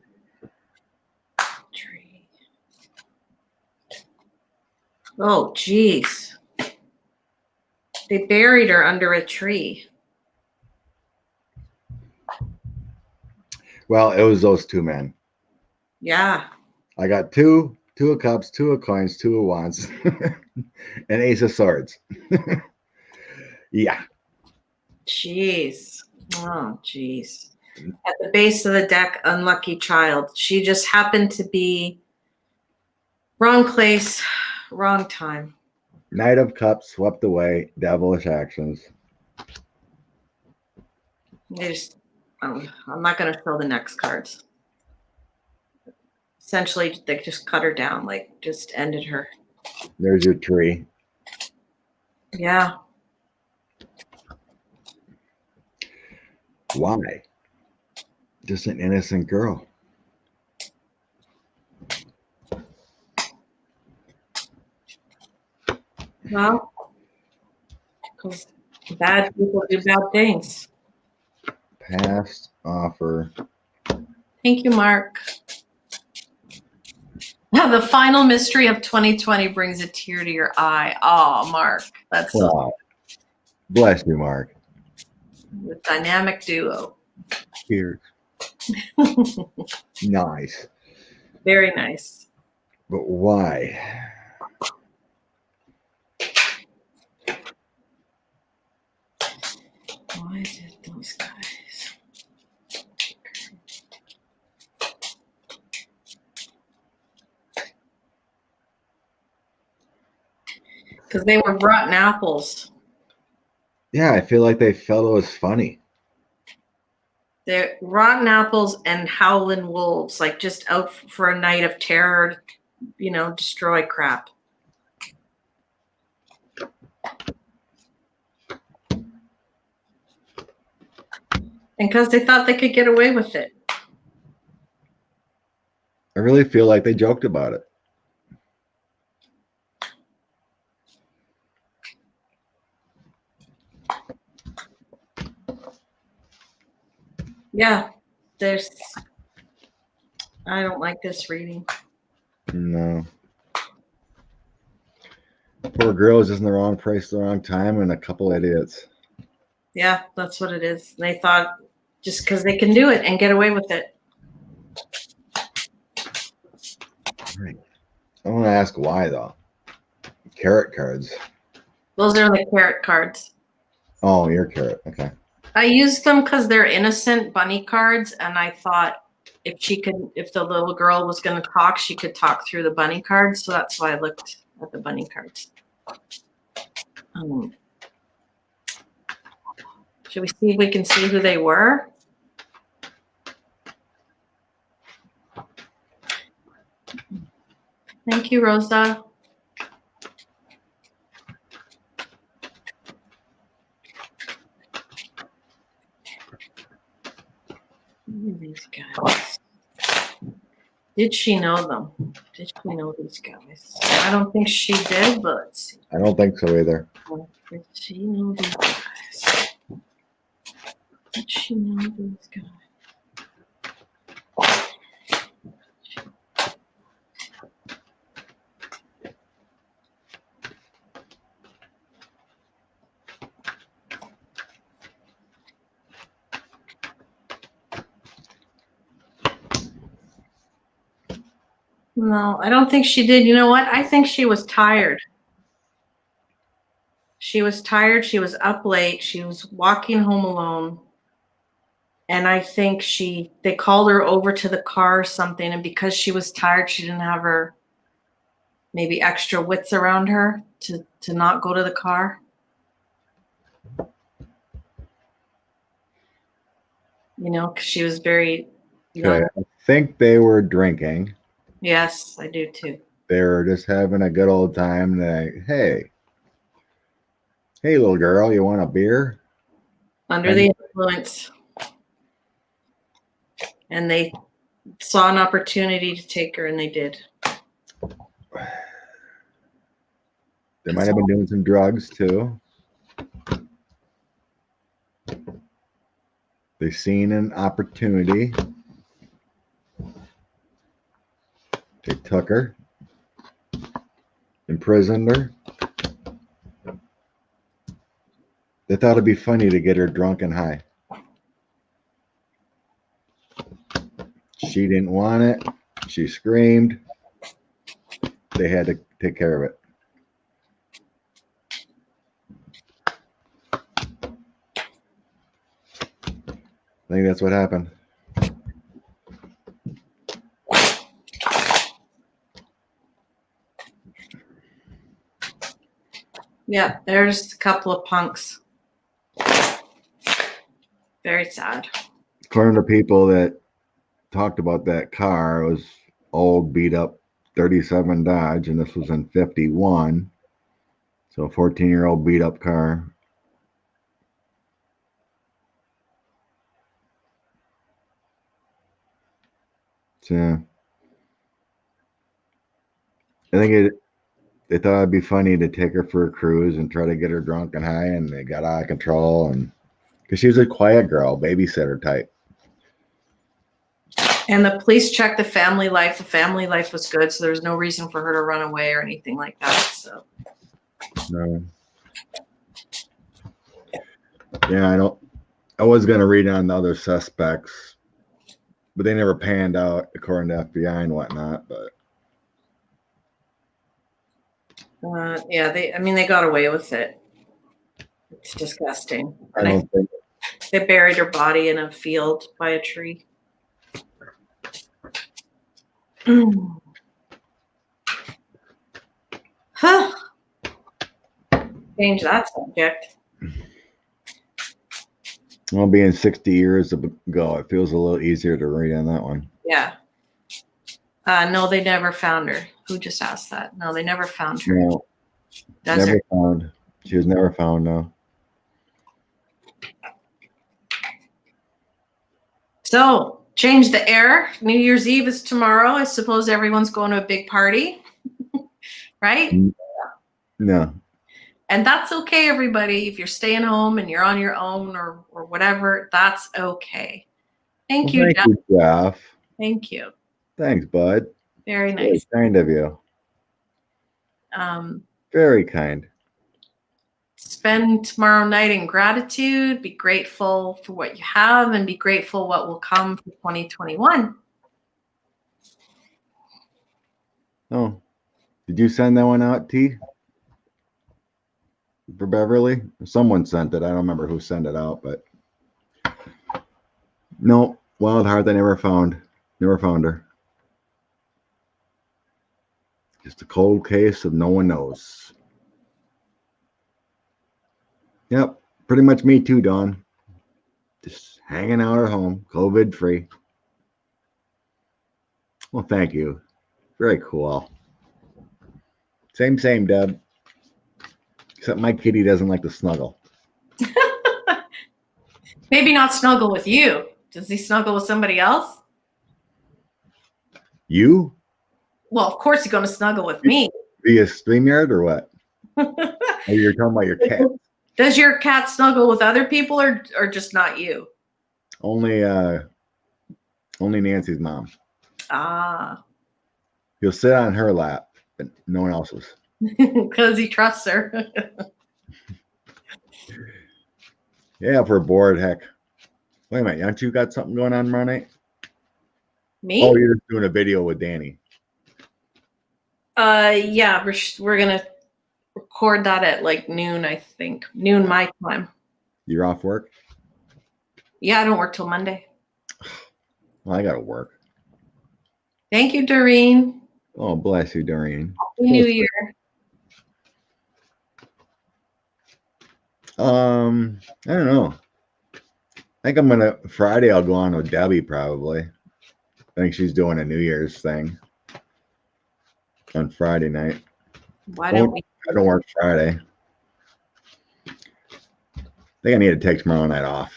tree. Oh, geez. They buried her under a tree. Well, it was those two men. Yeah. I got two of cups, two of coins, two of wands, and ace of swords. Yeah. Jeez. Oh, jeez. At the base of the deck, unlucky child. She just happened to be wrong place, wrong time. Knight of Cups swept away. Devilish actions. I'm not going to show the next cards. Essentially, they just cut her down, like just ended her. There's your tree. Yeah. Why? Just an innocent girl. Well, because bad people do bad things. Past offer. Thank you, Mark. The final mystery of 2020 brings a tear to your eye. Oh, Mark, that's so Wow. Bless you, Mark. the dynamic duo. Cheers. Nice. Very nice. But why? Why did those guys? Because they were rotten apples. Yeah, I feel like they felt it was funny. They're rotten apples and howling wolves, like just out for a night of terror, destroy crap. And because they thought they could get away with it. I really feel like they joked about it. Yeah, I don't like this reading. No. Poor girl was just in the wrong place at the wrong time and a couple idiots. Yeah, that's what it is. They thought just because they can do it and get away with it. Right. I want to ask why, though. Carrot cards. Those are the carrot cards. Oh, your carrot. Okay. I used them because they're innocent bunny cards, and I thought if the little girl was going to talk, she could talk through the bunny cards. So that's why I looked at the bunny cards. Should we see if we can see who they were? Thank you, Rosa. Who are these guys? Did she know them? Did she know these guys? I don't think she did, but let's see. I don't think so either. Did she know these guys? Did she know these guys? No, I don't think she did. You know what? I think she was tired. She was tired. She was up late. She was walking home alone. And I think they called her over to the car or something. And because she was tired, she didn't have her maybe extra wits around her to not go to the car. Because she was very young. Okay. I think they were drinking. Yes, I do too. They were just having a good old time. Hey, little girl, you want a beer? Under the influence. And they saw an opportunity to take her, and they did. They might have been doing some drugs too. They seen an opportunity. They took her, imprisoned her. They thought it'd be funny to get her drunk and high. She didn't want it. She screamed. They had to take care of it. I think that's what happened. Yeah, there's a couple of punks. Very sad. According to people that talked about that car, it was old, beat up 37 Dodge, and this was in 51. So a 14-year-old beat up car. So I think they thought it'd be funny to take her for a cruise and try to get her drunk and high, and they got out of control. And because she was a quiet girl, babysitter type. And the police checked the family life. The family life was good, so there was no reason for her to run away or anything like that. So, No. Yeah, I was gonna read on the other suspects, but they never panned out according to FBI and whatnot. But yeah, they got away with it. It's disgusting. I don't think. They buried her body in a field by a tree. Huh. Change that subject. Well, being 60 years ago, it feels a little easier to read on that one. Yeah. No, they never found her. Who just asked that? No, they never found her. No, never found. She was never found. No. So, change the air. New Year's Eve is tomorrow. I suppose everyone's going to a big party, right? No. And that's okay, everybody. If you're staying home and you're on your own or whatever, that's okay. Thank you, Jeff. Thank you, Jeff. Thank you. Thanks, bud. Very nice. Very kind of you. Very kind. Spend tomorrow night in gratitude. Be grateful for what you have and be grateful what will come for 2021. Oh, did you send that one out, T? For Beverly? Someone sent it. I don't remember who sent it out, but no, Wild Heart, they never found her. Just a cold case of no one knows. Yep, pretty much me too, Dawn. Just hanging out at home, COVID free. Well, thank you. Very cool. Same, Deb. Except my kitty doesn't like to snuggle. Maybe not snuggle with you. Does he snuggle with somebody else? You? Well, of course he's going to snuggle with me. Via StreamYard or what? Or you're talking about your cat? Does your cat snuggle with other people or just not you? Only Nancy's mom. Ah. He'll sit on her lap, but no one else's. Because he trusts her. Yeah, if we're bored, heck. Wait a minute, aren't you got something going on tomorrow night? Me? Oh, you're just doing a video with Danny. Yeah, we're gonna record that at like noon, I think. Noon my time. You're off work? Yeah, I don't work till Monday. Well, I gotta work. Thank you, Doreen. Oh, bless you, Doreen. Happy New Year. I don't know. I think Friday I'll go on with Debbie probably. I think she's doing a New Year's thing on Friday night. Why don't we? I don't work Friday. I think I need to take tomorrow night off.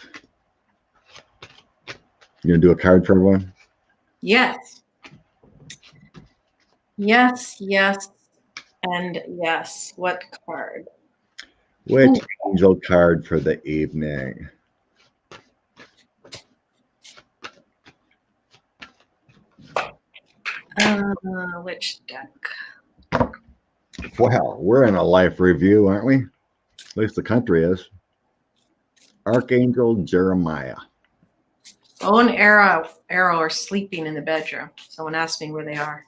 You gonna do a card for everyone? Yes. Yes, and yes. What card? Which angel card for the evening? Which deck? Wow, we're in a life review, aren't we? At least the country is. Archangel Jeremiah. Bow and arrow are sleeping in the bedroom. Someone asked me where they are.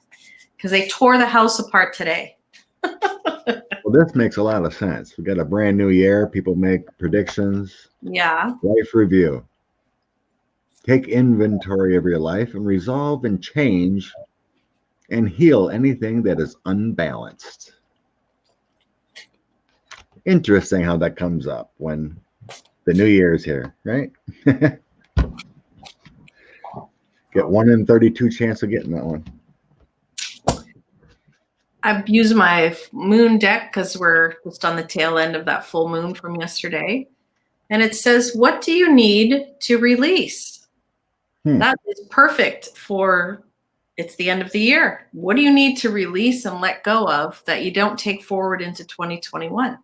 Because they tore the house apart today. Well, this makes a lot of sense. We got a brand new year. People make predictions. Yeah. Life review. Take inventory of your life and resolve and change and heal anything that is unbalanced. Interesting how that comes up when the new year is here, right? Get 1 in 32 chance of getting that one. I've used my moon deck because we're just on the tail end of that full moon from yesterday. And it says, what do you need to release? That is perfect for, it's the end of the year. What do you need to release and let go of that you don't take forward into 2021?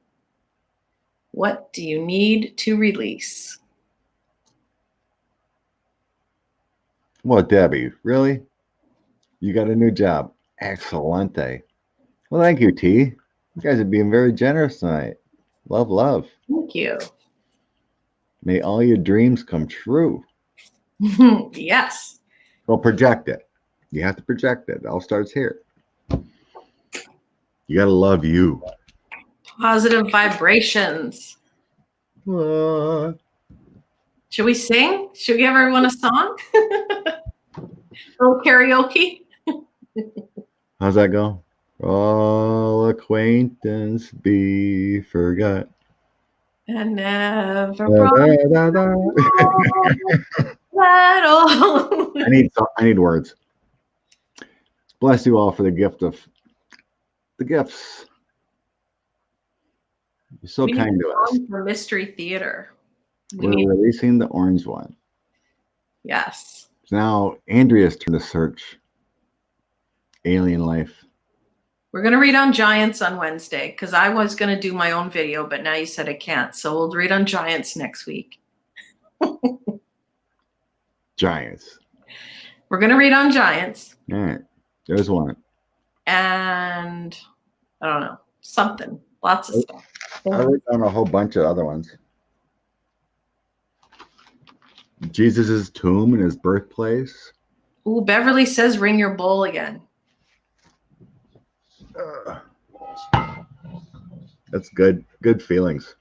What do you need to release? Well, Debbie, really? You got a new job. Excelente. Well, thank you, T. You guys are being very generous tonight. Love, love. Thank you. May all your dreams come true. Yes. Well, project it. You have to project it. It all starts here. You got to love you. Positive vibrations. What? Should we sing? Should we give everyone a song? Little karaoke? How's that go? All acquaintance be forgot. And never Da, brought da, da, da. that all. I need words. Bless you all for the gift of the gifts. You're so We kind need to a us. song for Mystery Theater. We're releasing the orange one. Yes. So now Andrea's turn to search alien life. We're going to read on giants on Wednesday because I was going to do my own video, but now you said I can't. So we'll read on giants next week. Giants. We're going to read on giants. All right. There's one. And I don't know, something. Lots of stuff. I wrote down a whole bunch of other ones. Jesus' tomb and his birthplace. Ooh, Beverly says ring your bowl again. That's good. Good feelings.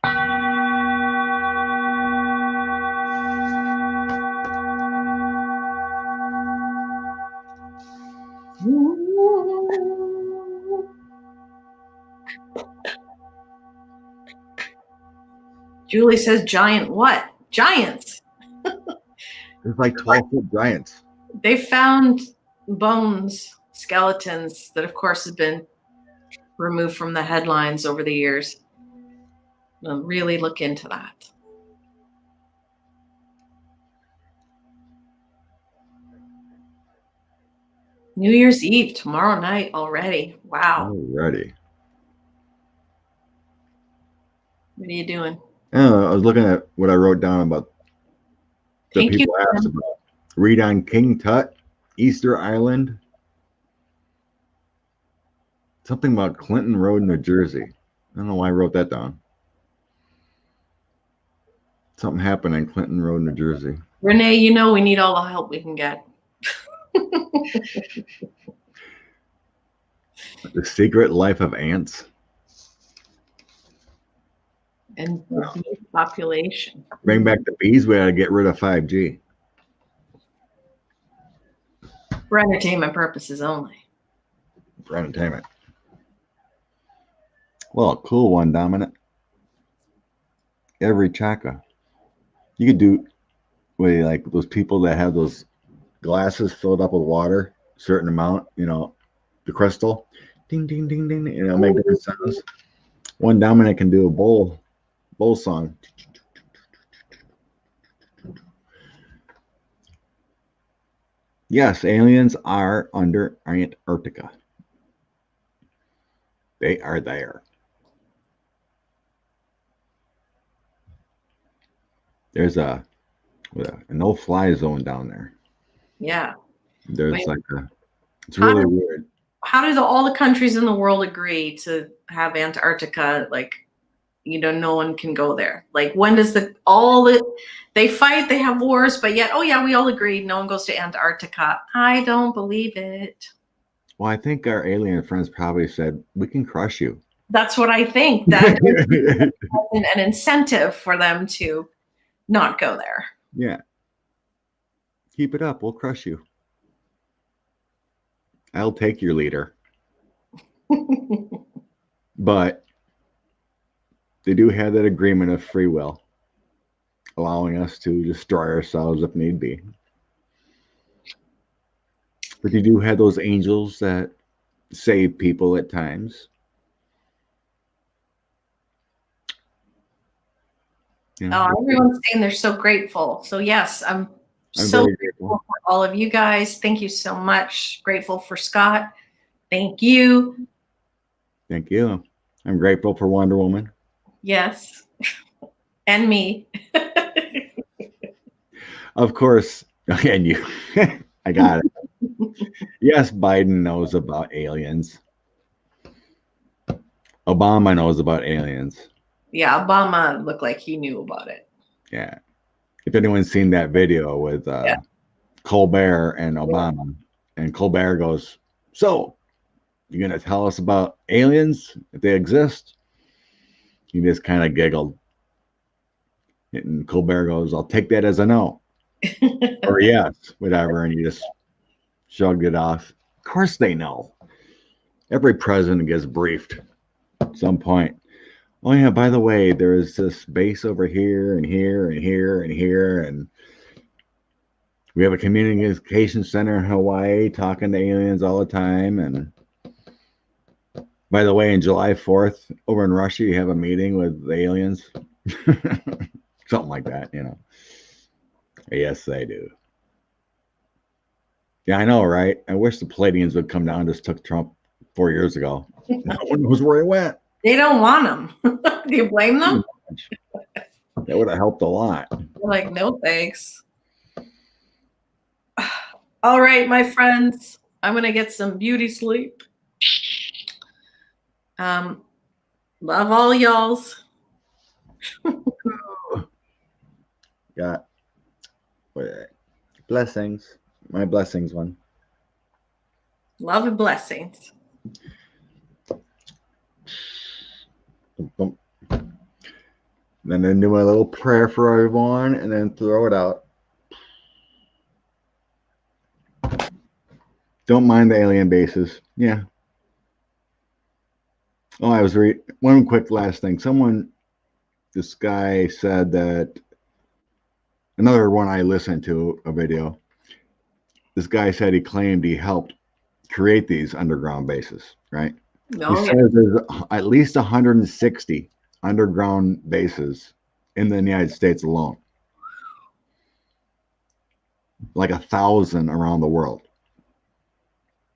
Julie says giant what? Giants. There's like 12-foot giants. They found bones, skeletons that, of course, have been removed from the headlines over the years. I'll really look into that. New Year's Eve, tomorrow night already. Wow. Already. What are you doing? I was looking at what I wrote down about the Thank people you. asked about. Read on King Tut, Easter Island. Something about Clinton Road, New Jersey. I don't know why I wrote that down. Something happened in Clinton Road, New Jersey. Renee, you know we need all the help we can get. The Secret Life of Ants. And the bee population. Bring back the bees. We got to get rid of 5G. For entertainment purposes only. For entertainment. Well, cool one, Dominic. Every chakra. You could do with like those people that have those glasses filled up with water, certain amount, you know, the crystal. Ding, ding, ding, ding. You know, make different sounds. One Dominic can do a bowl song. Yes, aliens are under Antarctica. They are there. There's a no-fly zone down there. Yeah. There's it's really weird. How do all the countries in the world agree to have Antarctica? Like, you know, no one can go there. Like, when does they fight, they have wars, but yet, oh yeah, we all agreed no one goes to Antarctica. I don't believe it. Well, I think our alien friends probably said, we can crush you. That's what I think. That is an incentive for them to not go there. Yeah. Keep it up. We'll crush you. I'll take your leader. But they do have that agreement of free will, allowing us to destroy ourselves if need be. But you do have those angels that save people at times. Everyone's saying they're so grateful. So yes, I'm so grateful for all of you guys. Thank you so much. Grateful for Scott. Thank you. Thank you. I'm grateful for Wonder Woman. Yes. And me. Of course. And you. I got it. Yes, Biden knows about aliens. Obama knows about aliens. Yeah, Obama looked like he knew about it. Yeah. If anyone's seen that video with Colbert and Obama, and Colbert goes, "So, you're going to tell us about aliens, if they exist?" He just kind of giggled. And Colbert goes, "I'll take that as a no." Or yes, whatever. And he just shrugged it off. Of course they know. Every president gets briefed at some point. Oh yeah, by the way, there's this base over here and here and here and here, and we have a communication center in Hawaii talking to aliens all the time. And by the way, on July 4th, over in Russia, you have a meeting with the aliens. Something like that, you know. Yes, they do. Yeah, I know, right? I wish the Palladians would come down and just took Trump 4 years ago. No one knows where he went. They don't want him. Do you blame them? That would have helped a lot. They're like, no thanks. All right, my friends, I'm going to get some beauty sleep. Love all y'alls. Got blessings. My blessings one. Love and blessings. Then do a little prayer for everyone and then throw it out. Don't mind the alien bases. Yeah. Oh, I was one quick last thing. This guy said that another one I listened to a video. This guy said he claimed he helped create these underground bases, right? Oh, he says there's at least 160 underground bases in the United States alone. Like 1,000 around the world.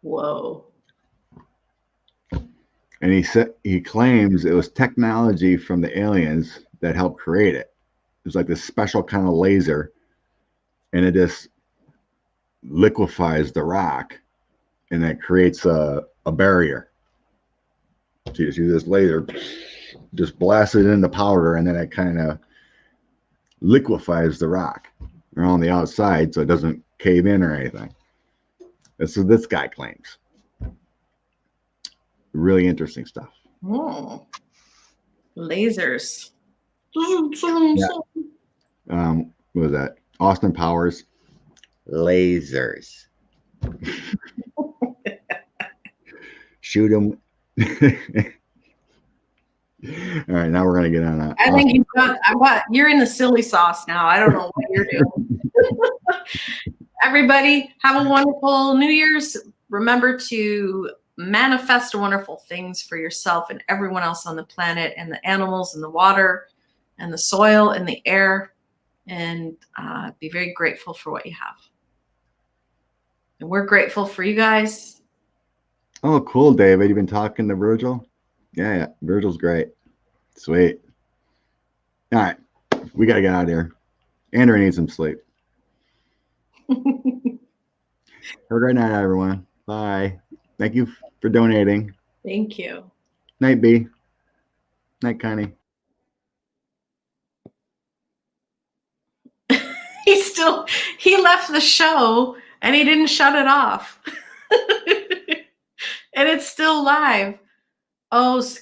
Whoa. And he claims it was technology from the aliens that helped create it. It was like this special kind of laser, and it just liquefies the rock, and it creates a barrier. So you just use this laser, just blast it into powder, and then it kind of liquefies the rock around the outside so it doesn't cave in or anything. That's what this guy claims. Really interesting stuff. Oh. Lasers. Yeah. What was that? Austin Powers. Lasers. Shoot them. All right, now we're gonna get on that. I think you're in the silly sauce now. I don't know what you're doing. Everybody, have a wonderful New Year's. Remember to manifest wonderful things for yourself and everyone else on the planet, and the animals and the water and the soil and the air, and be very grateful for what you have. And we're grateful for you guys. Oh, cool, David. You've been talking to Virgil? Yeah. Virgil's great. Sweet. All right. We got to get out of here. Andrea needs some sleep. Have a great night, everyone. Bye. Thank you for donating. Thank you. Night, B. Night, Connie. He left the show and he didn't shut it off. And it's still live. Oh,